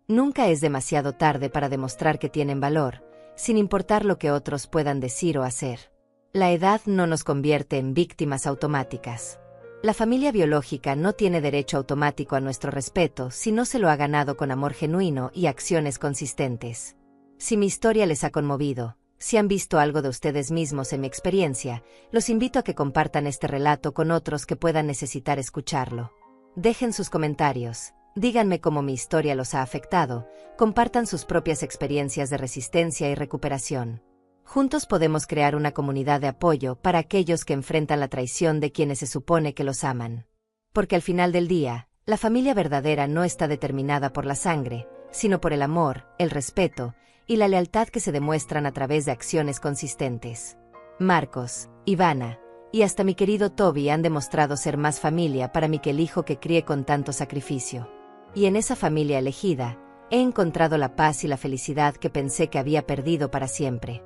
Nunca es demasiado tarde para demostrar que tienen valor, sin importar lo que otros puedan decir o hacer. La edad no nos convierte en víctimas automáticas. La familia biológica no tiene derecho automático a nuestro respeto si no se lo ha ganado con amor genuino y acciones consistentes. Si mi historia les ha conmovido, si han visto algo de ustedes mismos en mi experiencia, los invito a que compartan este relato con otros que puedan necesitar escucharlo. Dejen sus comentarios, díganme cómo mi historia los ha afectado, compartan sus propias experiencias de resistencia y recuperación. Juntos podemos crear una comunidad de apoyo para aquellos que enfrentan la traición de quienes se supone que los aman. Porque al final del día, la familia verdadera no está determinada por la sangre, sino por el amor, el respeto y la lealtad que se demuestran a través de acciones consistentes. Marcos, Ivana y hasta mi querido Toby han demostrado ser más familia para mí que el hijo que crié con tanto sacrificio. Y en esa familia elegida, he encontrado la paz y la felicidad que pensé que había perdido para siempre.